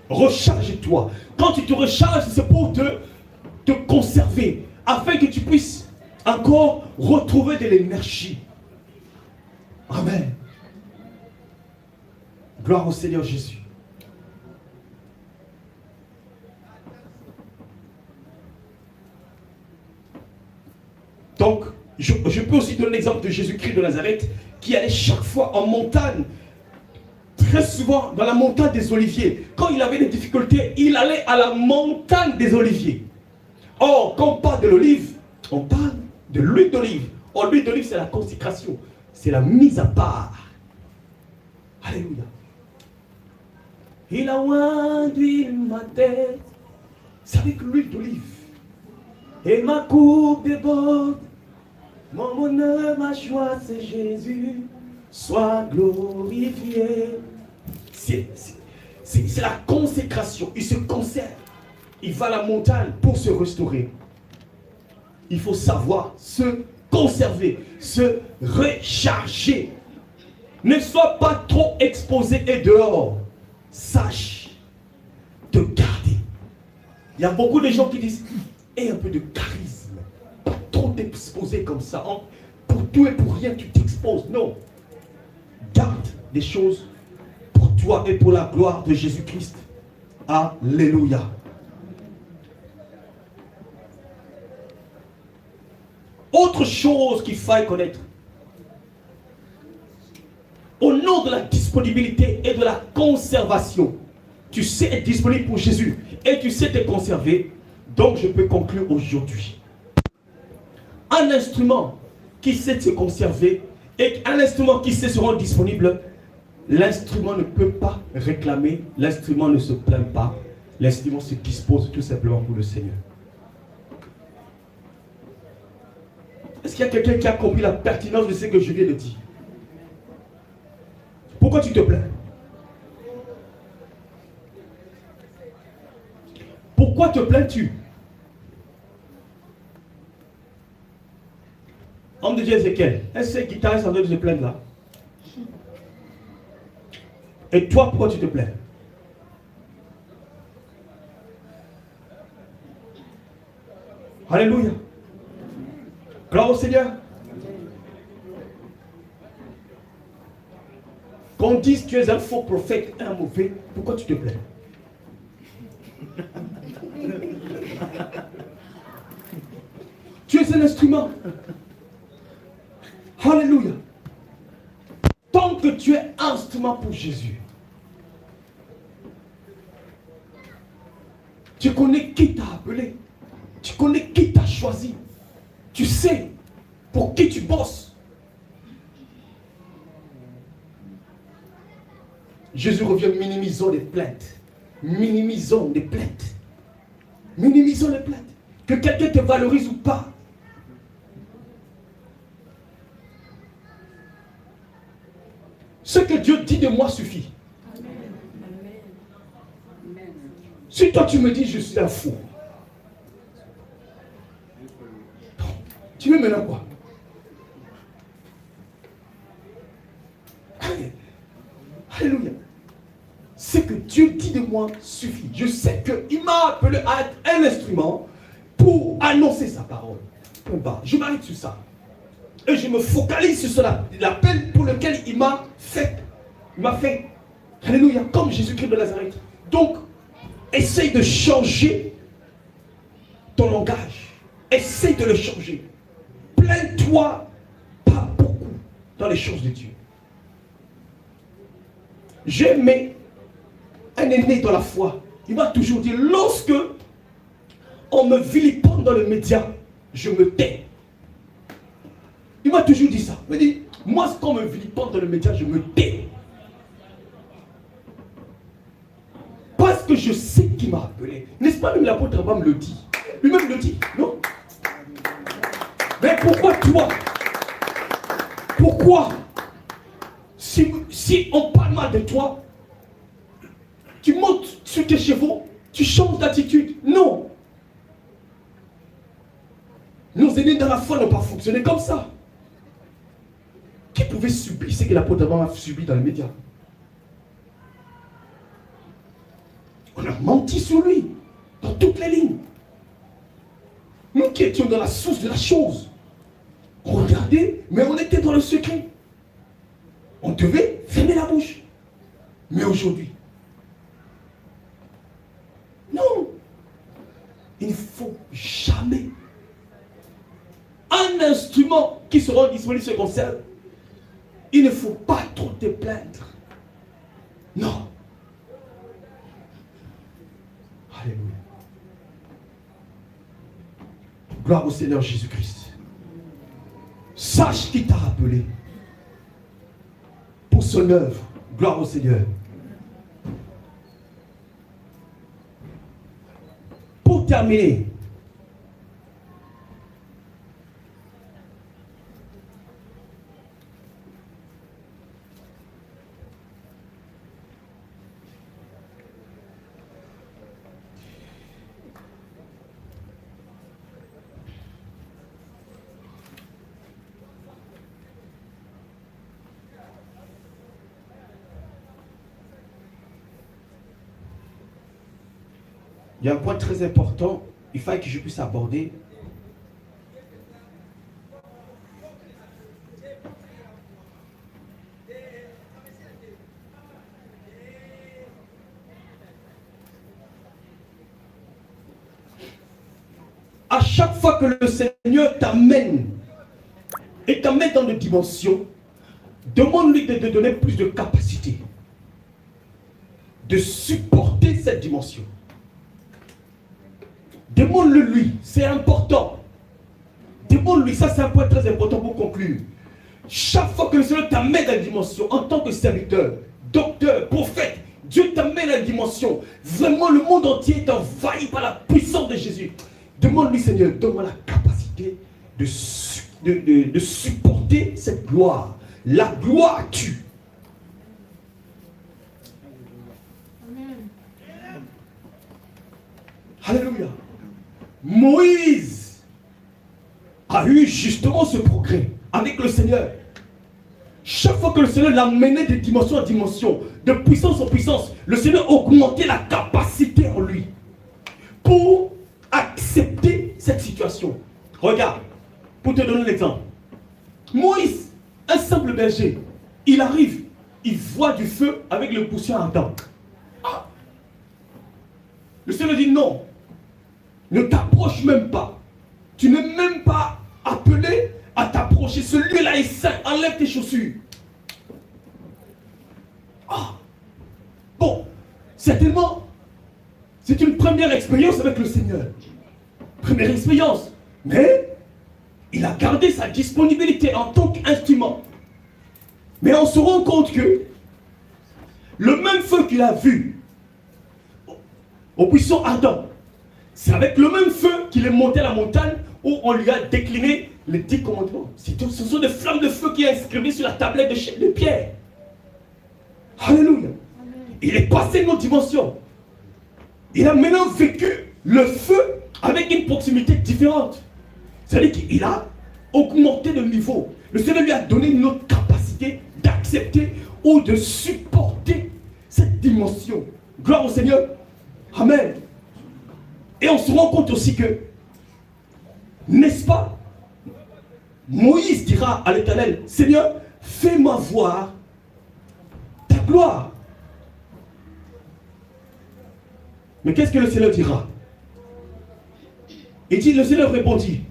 Recharge-toi. Quand tu te recharges, c'est pour te conserver, afin que tu puisses encore retrouver de l'énergie. Amen. Gloire au Seigneur Jésus. Donc, je peux aussi donner l'exemple de Jésus-Christ de Nazareth, qui allait chaque fois en montagne, très souvent dans la montagne des Oliviers. Quand il avait des difficultés, il allait à la montagne des Oliviers. Or, quand on parle de l'olive, on parle de l'huile d'olive. Or, l'huile d'olive, c'est la consécration, c'est la mise à part. Alléluia. Il a oint d'huile ma tête, c'est avec l'huile d'olive. Et ma coupe déborde. Mon bonheur, ma joie, c'est Jésus. Sois glorifié. C'est la consécration. Il se conserve. Il va à la montagne pour se restaurer. Il faut savoir se conserver, se recharger. Ne sois pas trop exposé et dehors. Sache te garder. Il y a beaucoup de gens qui disent: aie un peu de charisme. Pas trop t'exposer comme ça. Hein. Pour tout et pour rien, tu t'exposes. Non. Garde des choses pour toi et pour la gloire de Jésus-Christ. Alléluia. Autre chose qu'il faille connaître. Au nom de la disponibilité et de la conservation, tu sais être disponible pour Jésus et tu sais te conserver. Donc je peux conclure aujourd'hui. Un instrument qui sait se conserver et un instrument qui sait se rendre disponible, l'instrument ne peut pas réclamer, l'instrument ne se plaint pas, l'instrument se dispose tout simplement pour le Seigneur. Est-ce qu'il y a quelqu'un qui a compris la pertinence de ce que je viens de dire? Pourquoi tu te plains? Pourquoi te plains-tu? Homme de Dieu Ézéchiel, est-ce que guitariste en train de se plaindre là? Et toi, pourquoi tu te plains? Alléluia. Gloire au Seigneur. Qu'on dise que tu es un faux prophète, un mauvais, pourquoi tu te plains? Tu es un instrument. Alléluia. Tant que tu es instrument pour Jésus, tu connais qui t'a appelé, tu connais qui t'a choisi, tu sais pour qui tu bosses. Jésus revient, minimisons les plaintes. Minimisons les plaintes. Minimisons les plaintes. Que quelqu'un te valorise ou pas. Ce que Dieu dit de moi suffit. Si toi tu me dis je suis un fou, tu veux maintenant quoi? Alléluia. Ce que Dieu dit de moi moi suffit. Je sais qu'il m'a appelé à être un instrument pour annoncer sa parole. Point barre. Je m'arrête sur ça. Et je me focalise sur cela. L'appel pour lequel il m'a fait. Il m'a fait. Alléluia. Comme Jésus-Christ de Nazareth. Donc, essaye de changer ton langage. Essaye de le changer. Plains-toi pas beaucoup dans les choses de Dieu. J'ai aimé un aîné dans la foi. Il m'a toujours dit, lorsque on me vilipende dans les médias, je me tais. Il m'a toujours dit ça. Il m'a dit, moi, quand on me vilipende dans les médias, je me tais. Parce que je sais qui m'a appelé. N'est-ce pas, même l'apôtre Abraham le dit. Lui-même le dit, non? Mais pourquoi toi? Pourquoi si on parle mal de toi, tu montes sur tes chevaux, tu changes d'attitude? Non. Nos aînés dans la foi n'ont pas fonctionné comme ça. Qui pouvait subir ce que l'apôtre Abraham a subi dans les médias? On a menti sur lui, dans toutes les lignes. Nous qui étions dans la source de la chose, on regardait, mais on était dans le secret. On devait fermer la bouche. Mais aujourd'hui, non. Il ne faut jamais un instrument qui sera disponible se concerne. Il ne faut pas trop te plaindre. Non. Alléluia. Gloire au Seigneur Jésus-Christ. Sache qui t'a rappelé pour son œuvre. Gloire au Seigneur. Pour terminer, il y a un point très important, il fallait que je puisse aborder. À chaque fois que le Seigneur t'amène et t'amène dans des dimensions, demande-lui de te donner plus de capacité de supporter cette dimension. Demande-le lui, c'est important. Demande-lui, ça c'est un point très important pour conclure. Chaque fois que le Seigneur t'amène à la dimension, en tant que serviteur, docteur, prophète, Dieu t'amène à la dimension. Vraiment, le monde entier est envahi par la puissance de Jésus. Demande-lui, Seigneur, donne-moi la capacité de supporter cette gloire. La gloire tue. Alléluia. Moïse a eu justement ce progrès avec le Seigneur. Chaque fois que le Seigneur l'a mené de dimension en dimension, de puissance en puissance, le Seigneur augmentait la capacité en lui pour accepter cette situation. Regarde, pour te donner l'exemple. Moïse, un simple berger, il arrive, il voit du feu avec le poussière ardent. Ah. Le Seigneur dit non. Ne t'approche même pas. Tu n'es même pas appelé à t'approcher. Ce lieu-là est saint. Enlève tes chaussures. Ah. Bon, certainement, c'est une première expérience avec le Seigneur. Première expérience. Mais il a gardé sa disponibilité en tant qu'instrument. Mais on se rend compte que le même feu qu'il a vu au buisson ardent, c'est avec le même feu qu'il est monté à la montagne où on lui a décliné les 10 commandements. Ce sont des flammes de feu qui est inscrites sur la tablette de pierre. Alléluia. Il est passé une autre dimension. Il a maintenant vécu le feu avec une proximité différente. C'est-à-dire qu'il a augmenté de niveau. Le Seigneur lui a donné une autre capacité d'accepter ou de supporter cette dimension. Gloire au Seigneur. Amen. Et on se rend compte aussi que, n'est-ce pas, Moïse dira à l'Éternel, Seigneur, fais-moi voir ta gloire. Mais qu'est-ce que le Seigneur dira? Il dit, le Seigneur répondit,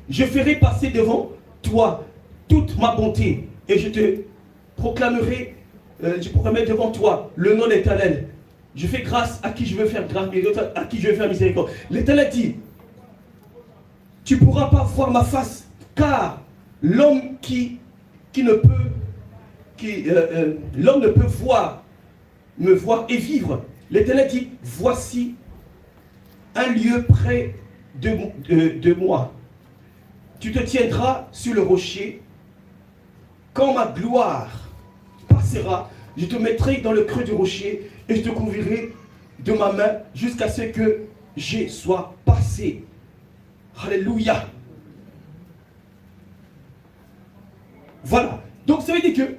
je ferai passer devant toi toute ma bonté et je te proclamerai, je proclamerai devant toi le nom de l'Éternel. Je fais grâce à qui je veux faire grâce, à qui je veux faire miséricorde. L'Éternel dit, tu ne pourras pas voir ma face, car l'homme l'homme ne peut me voir et vivre. L'Éternel dit, voici un lieu près de moi. Tu te tiendras sur le rocher. Quand ma gloire passera, je te mettrai dans le creux du rocher et je te couvrirai de ma main jusqu'à ce que je sois passé. Alléluia. Voilà. Donc ça veut dire que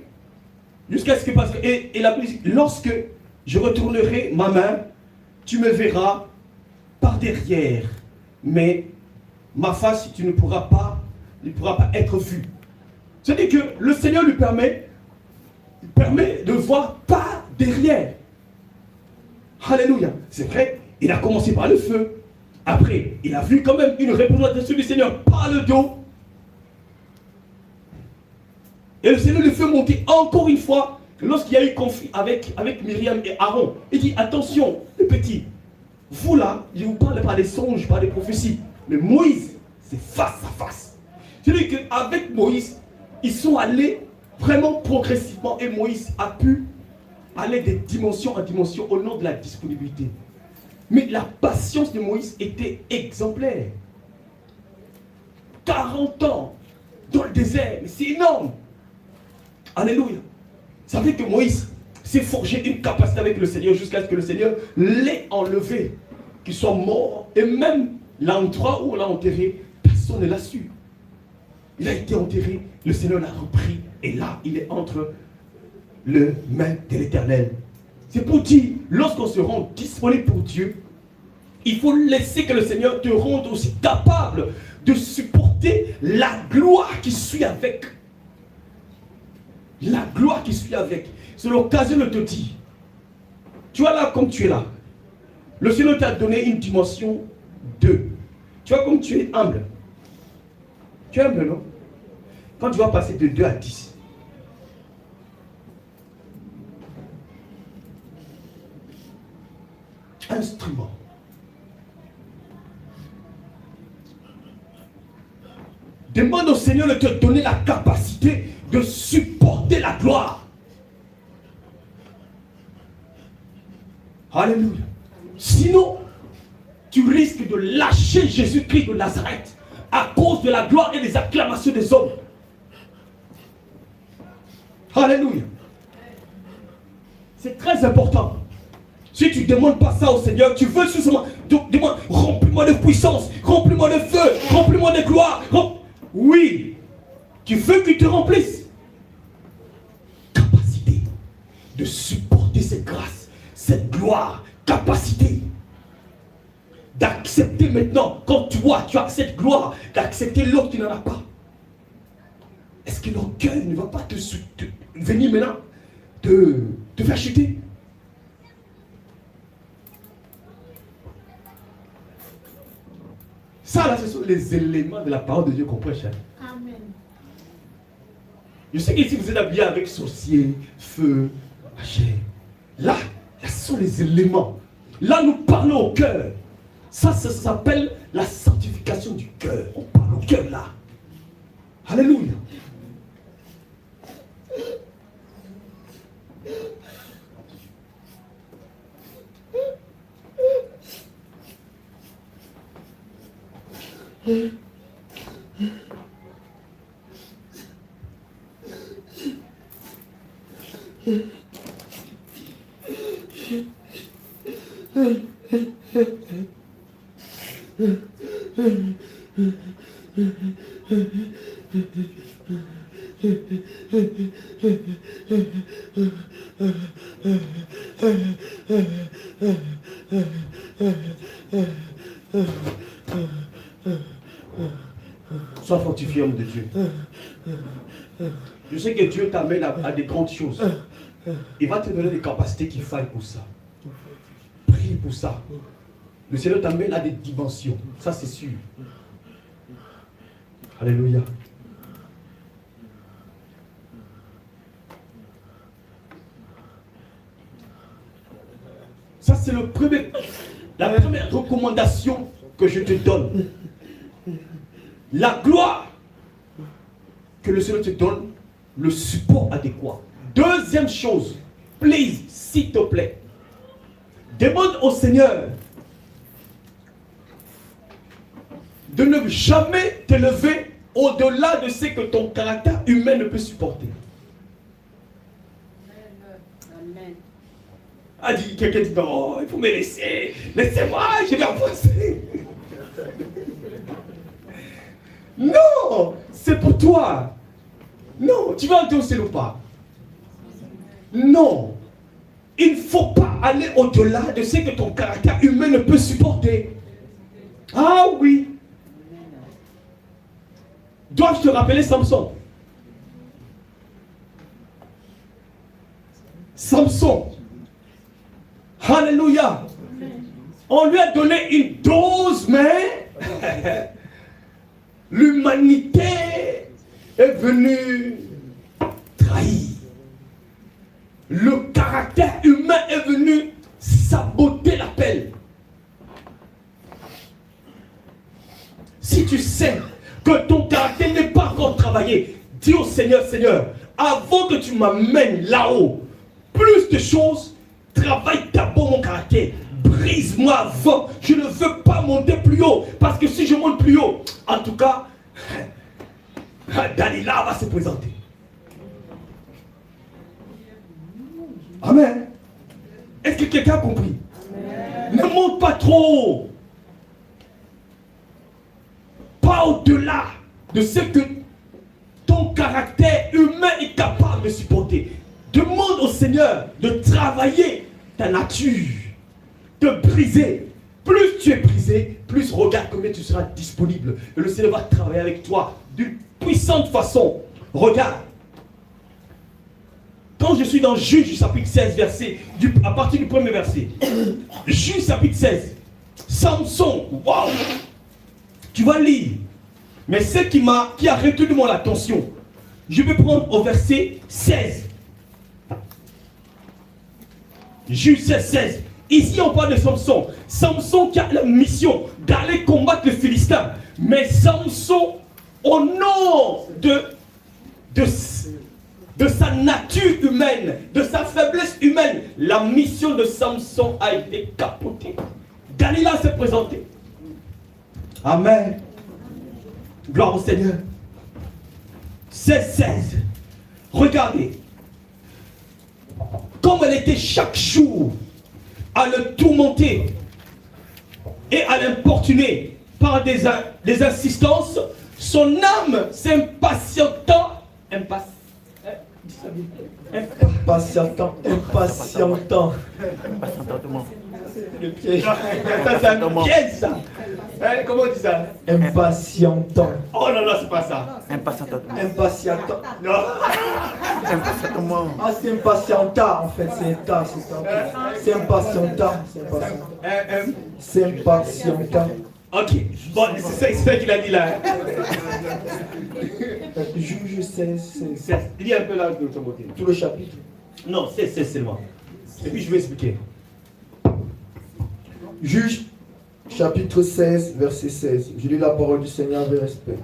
jusqu'à ce que passe. Et la musique, lorsque je retournerai ma main, tu me verras par derrière. Mais ma face, tu ne pourras pas être vue. C'est-à-dire que le Seigneur lui permet de voir par derrière. Alléluia. C'est vrai, il a commencé par le feu. Après, il a vu quand même une représentation du Seigneur par le dos. Et le Seigneur le fait monter encore une fois lorsqu'il y a eu conflit avec Myriam et Aaron. Il dit, attention, les petits, vous là, je ne vous parle pas des songes, pas des prophéties. Mais Moïse, c'est face à face. C'est-à-dire qu'avec Moïse, ils sont allés vraiment progressivement et Moïse a pu aller de dimension en dimension au nom de la disponibilité. Mais la patience de Moïse était exemplaire. 40 ans dans le désert, c'est énorme. Alléluia. Ça veut dire que Moïse s'est forgé une capacité avec le Seigneur jusqu'à ce que le Seigneur l'ait enlevé, qu'il soit mort. Et même l'endroit où on l'a enterré, personne ne l'a su. Il a été enterré, le Seigneur l'a repris, et là, il est entre les mains de l'Éternel. C'est pour dire, lorsqu'on se rend disponible pour Dieu, il faut laisser que le Seigneur te rende aussi capable de supporter la gloire qui suit avec. La gloire qui suit avec. C'est l'occasion de te dire, tu vois là comme tu es là, le Seigneur t'a donné une dimension 2. Tu vois comme tu es humble. Tu es humble, non? Quand tu vas passer de 2 à 10, instrument. Demande au Seigneur de te donner la capacité de supporter la gloire. Alléluia. Sinon, tu risques de lâcher Jésus-Christ de Nazareth à cause de la gloire et des acclamations des hommes. Alléluia. C'est très important. Si tu ne demandes pas ça au Seigneur, tu veux seulement demande, remplis-moi de puissance, remplis-moi de feu, remplis-moi de gloire. Oui, tu veux qu'il te remplisse. Capacité de supporter cette grâce, cette gloire, capacité d'accepter maintenant, quand toi tu as cette gloire, d'accepter l'autre qui n'en a pas. Est-ce que l'orgueil ne va pas te venir maintenant te faire chuter? Ça là, ce sont les éléments de la parole de Dieu qu'on prêche. Amen. Je sais qu'ici vous êtes habillés avec sorcier, feu, chair. Là, ce sont les éléments. Là, nous parlons au cœur. Ça s'appelle la sanctification du cœur. On parle au cœur là. Alléluia. Sois fortifié, homme de Dieu. Je sais que Dieu t'amène à des grandes choses. Il va te donner des capacités qu'il faille pour ça. Prie pour ça. Le Seigneur t'amène à des dimensions. Ça, c'est sûr. Alléluia. Ça, c'est la première recommandation que je te donne. La gloire que le Seigneur te donne, le support adéquat. Deuxième chose, please, s'il te plaît, demande au Seigneur de ne jamais t'élever au-delà de ce que ton caractère humain ne peut supporter. Amen. A dit, quelqu'un dit, non, il faut me laisser, laissez-moi, je vais avancer. Non, c'est pour toi. Non, tu vas entrer au ciel ou pas? Non, il ne faut pas aller au-delà de ce que ton caractère humain ne peut supporter. Ah oui. Dois-je te rappeler Samson? Samson. Alléluia. On lui a donné une dose, mais l'humanité est venue trahir. Le caractère humain est venu saboter l'appel. Si tu sais que ton caractère n'est pas encore travaillé, dis au Seigneur, Seigneur, avant que tu m'amènes là-haut, plus de choses, travaille d'abord mon caractère. Brise-moi avant. Je ne veux pas monter plus haut. Parce que si je monte plus haut, en tout cas, Dalila va se présenter. Amen. Est-ce que quelqu'un a compris? Amen. Ne monte pas trop haut. Pas au-delà de ce que ton caractère humain est capable de supporter. Demande au Seigneur de travailler ta nature, de briser. Plus tu es brisé, plus regarde combien tu seras disponible. Et le Seigneur va travailler avec toi d'une puissante façon. Regarde. Quand je suis dans Juge chapitre 16, à partir du premier verset. Juge chapitre 16. Samson, waouh! Tu vas lire. Mais ce qui a retenu mon attention, je vais prendre au verset 16. Juge 16, 16. Ici, on parle de Samson. Samson qui a la mission d'aller combattre les Philistins. Mais Samson, au nom de sa nature humaine, de sa faiblesse humaine, la mission de Samson a été capotée. Dalila s'est présentée. Amen. Gloire au Seigneur. 16, 16. Regardez. Comme elle était chaque jour à le tourmenter et à l'importuner par des insistances, son âme s'impatientant. Impatientant. Le piège. Ça, c'est un piège, ça. Hein, comment on dit ça? Impatientant. Oh non, non, c'est pas ça. Impatientant. Non. Impatientement. Ah, c'est impatienta en fait, c'est ta, c'est impatienta. C'est impatienta. Ok, bon, c'est ça qu'il a dit là. Juge 16, Il y a un peu là de ton côté. tout le chapitre. Non, c'est seulement. Et puis je vais expliquer. Juge chapitre 16, verset 16. Je lis la parole du Seigneur avec respect.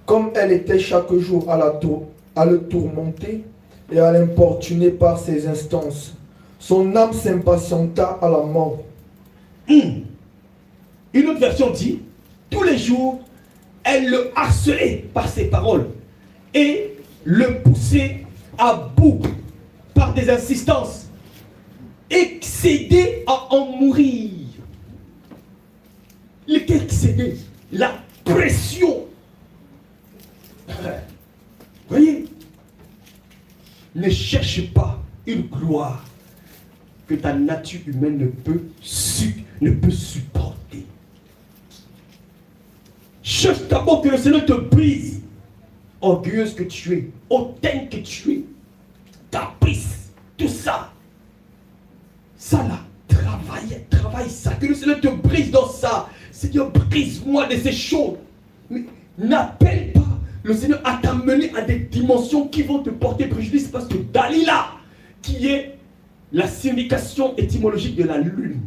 Comme elle était chaque jour à le tourmenter et à l'importuner par ses instances, son âme s'impatienta à la mort. Une autre version dit, tous les jours, elle le harcelait par ses paroles et le poussait à bout par des insistances, excédé à en mourir. Il était excédé, la pression. Ne cherche pas une gloire que ta nature humaine ne peut supporter. Cherche d'abord que le Seigneur te brise. Orgueilleuse que tu es, hautaine que tu es, caprice, tout ça. Ça là, travaille ça. Que le Seigneur te brise dans ça. Seigneur, brise-moi de ces choses. Mais n'appelle pas le Seigneur à t'amener à des dimensions qui vont te porter préjudice, parce que Dalila, qui est la signification étymologique de la lune.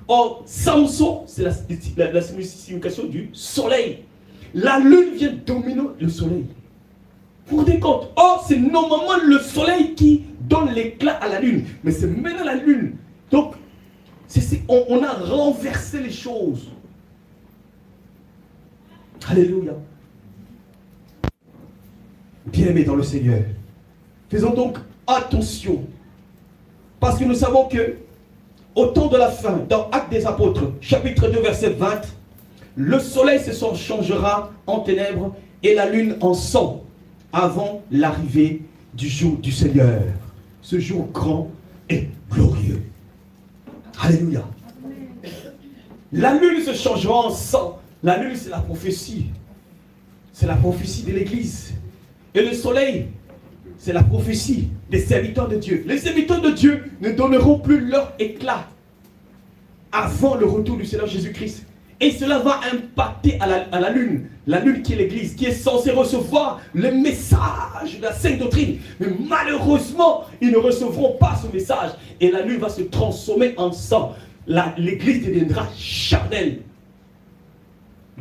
Or, Samson, c'est la signification du soleil. La lune vient dominer le soleil. Vous vous rendez compte? Or, c'est normalement le soleil qui donne l'éclat à la lune. Mais c'est maintenant la lune. Donc, on a renversé les choses. Alléluia. Bien-aimés dans le Seigneur, faisons donc attention. Parce que nous savons que, au temps de la fin, dans Actes des Apôtres, chapitre 2, verset 20, le soleil se changera en ténèbres et la lune en sang avant l'arrivée du jour du Seigneur. Ce jour grand et glorieux. Alléluia. La lune se changera en sang. La lune, c'est la prophétie. C'est la prophétie de l'Église. Et le soleil, c'est la prophétie des serviteurs de Dieu. Les serviteurs de Dieu ne donneront plus leur éclat avant le retour du Seigneur Jésus-Christ. Et cela va impacter à la lune qui est l'Église, qui est censée recevoir le message de la Sainte Doctrine. Mais malheureusement, ils ne recevront pas ce message. Et la lune va se transformer en sang. L'Église deviendra charnelle.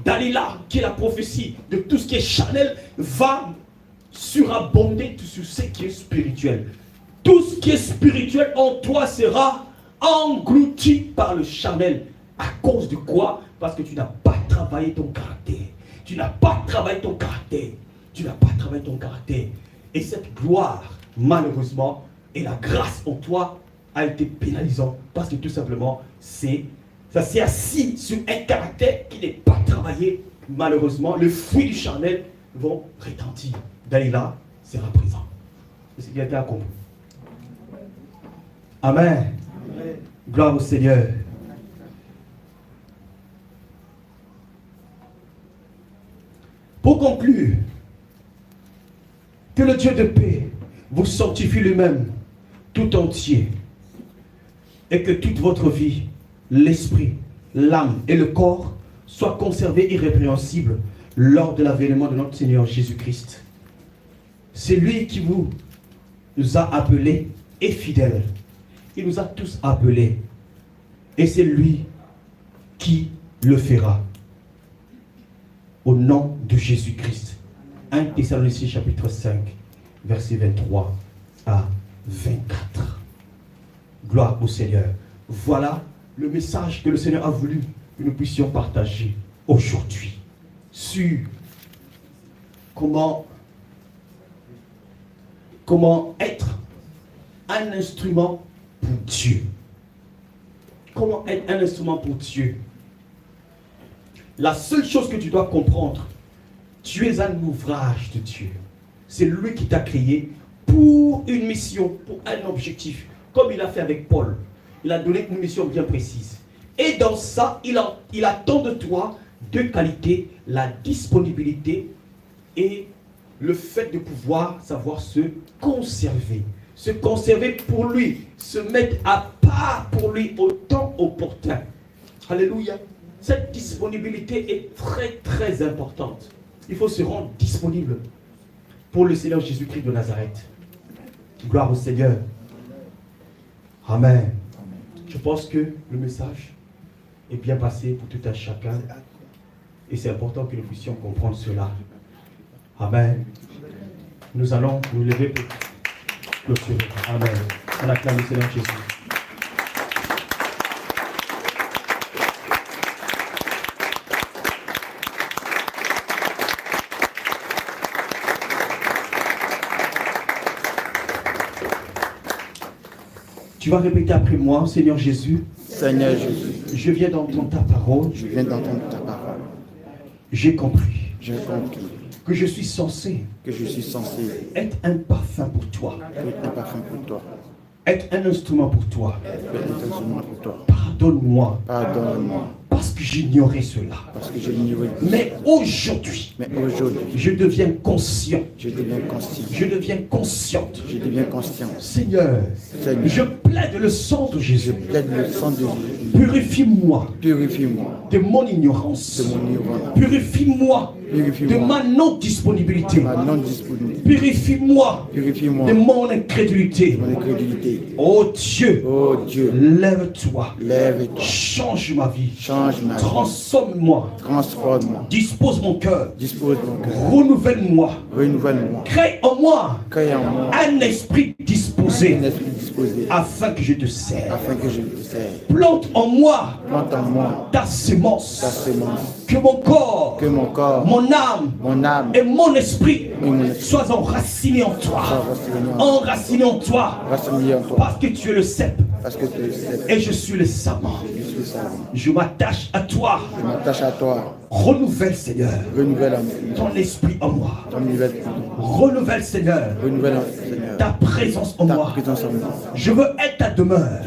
Dalila, qui est la prophétie de tout ce qui est charnel, va surabonder tout ce qui est spirituel. Tout ce qui est spirituel en toi sera englouti par le charnel. À cause de quoi? Parce que tu n'as pas travaillé ton caractère. Tu n'as pas travaillé ton caractère. Tu n'as pas travaillé ton caractère. Et cette gloire, malheureusement, et la grâce en toi a été pénalisante. Parce que tout simplement, ça s'est assis sur un caractère qui n'est pas travaillé. Malheureusement, le fruit du charnel vont retentir. Dalila sera présent. C'est ce qui a été accompli. Amen. Amen. Gloire au Seigneur. Pour conclure, que le Dieu de paix vous sanctifie lui-même tout entier, et que toute votre vie, l'esprit, l'âme et le corps soient conservés irrépréhensibles lors de l'avènement de notre Seigneur Jésus-Christ. C'est lui qui vous a appelés et fidèles. Il nous a tous appelés. Et c'est lui qui le fera. Au nom de Jésus-Christ. 1 Thessaloniciens chapitre 5, verset 23 à 24. Gloire au Seigneur. Voilà le message que le Seigneur a voulu que nous puissions partager aujourd'hui. Sur comment être un instrument pour Dieu. Comment être un instrument pour Dieu. La seule chose que tu dois comprendre, tu es un ouvrage de Dieu. C'est lui qui t'a créé pour une mission, pour un objectif. Comme il a fait avec Paul. Il a donné une mission bien précise. Et dans ça, il attend de toi deux qualités, la disponibilité et le fait de pouvoir savoir se conserver. Se conserver pour lui, se mettre à part pour lui au temps opportun. Alléluia. Cette disponibilité est très très importante. Il faut se rendre disponible pour le Seigneur Jésus-Christ de Nazareth. Gloire au Seigneur. Amen. Je pense que le message est bien passé pour tout un chacun. Et c'est important que nous puissions comprendre cela. Amen. Nous allons nous lever pour clôturer. Amen. On acclame le Seigneur Jésus. Tu vas répéter après moi, Seigneur Jésus. Seigneur Jésus, Je viens d'entendre ta parole. je viens d'entendre ta parole. J'ai compris J'ai compris que je suis censé être un parfum pour toi, être un instrument pour toi. Pardonne-moi. Parce que j'ignorais cela. Mais aujourd'hui, je deviens conscient. Je deviens consciente. Seigneur, je plaide le sang de Jésus. Purifie-moi de mon ignorance. Purifie-moi de ma non-disponibilité. Purifie-moi de mon incrédulité. Oh Dieu, lève-toi. Change ma vie. Transforme-moi. Dispose mon cœur. Renouvelle-moi. Crée en moi un esprit disposé afin que je te serve. Plante en moi ta sémence. Que mon corps, mon âme et mon esprit soient enracinés en toi. Enracinés en toi. Parce que tu es le cep. Et je suis le saman. Je m'attache à toi. Renouvelle, Seigneur, ton esprit en moi. Renouvelle, Seigneur, ta présence en moi. Je veux être ta demeure.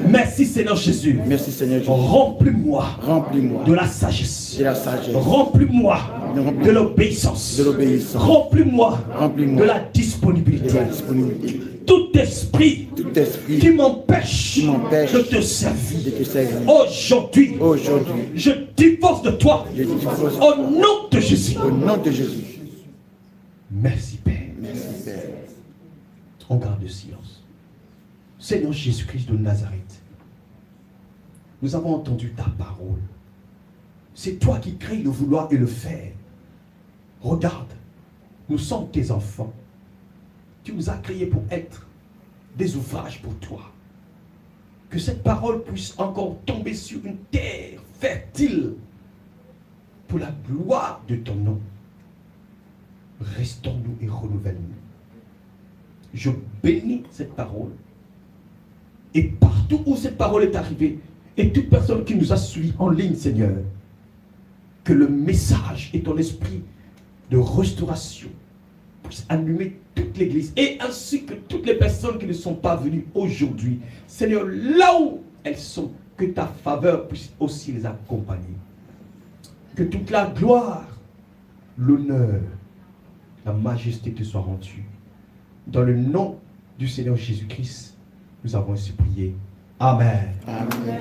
Merci, Seigneur Jésus. Remplis-moi de la sagesse. Remplis-moi de l'obéissance. Remplis-moi de la disponibilité. Tout esprit qui m'empêche de te servir, aujourd'hui, je divorce de toi au nom de Jésus. Merci Père. On garde le silence. Seigneur Jésus-Christ de Nazareth, nous avons entendu ta parole. C'est toi qui crées le vouloir et le faire. Regarde, nous sommes tes enfants. Tu nous as créés pour être des ouvrages pour toi. Que cette parole puisse encore tomber sur une terre fertile pour la gloire de ton nom. Restons-nous et renouvelle-nous. Je bénis cette parole. Et partout où cette parole est arrivée, et toute personne qui nous a suivis en ligne, Seigneur, que le message et ton esprit de restauration puisse allumer toute l'église et ainsi que toutes les personnes qui ne sont pas venues aujourd'hui. Seigneur, là où elles sont, que ta faveur puisse aussi les accompagner. Que toute la gloire, l'honneur, la majesté te soit rendue. Dans le nom du Seigneur Jésus-Christ, nous avons ainsi prié. Amen. Amen.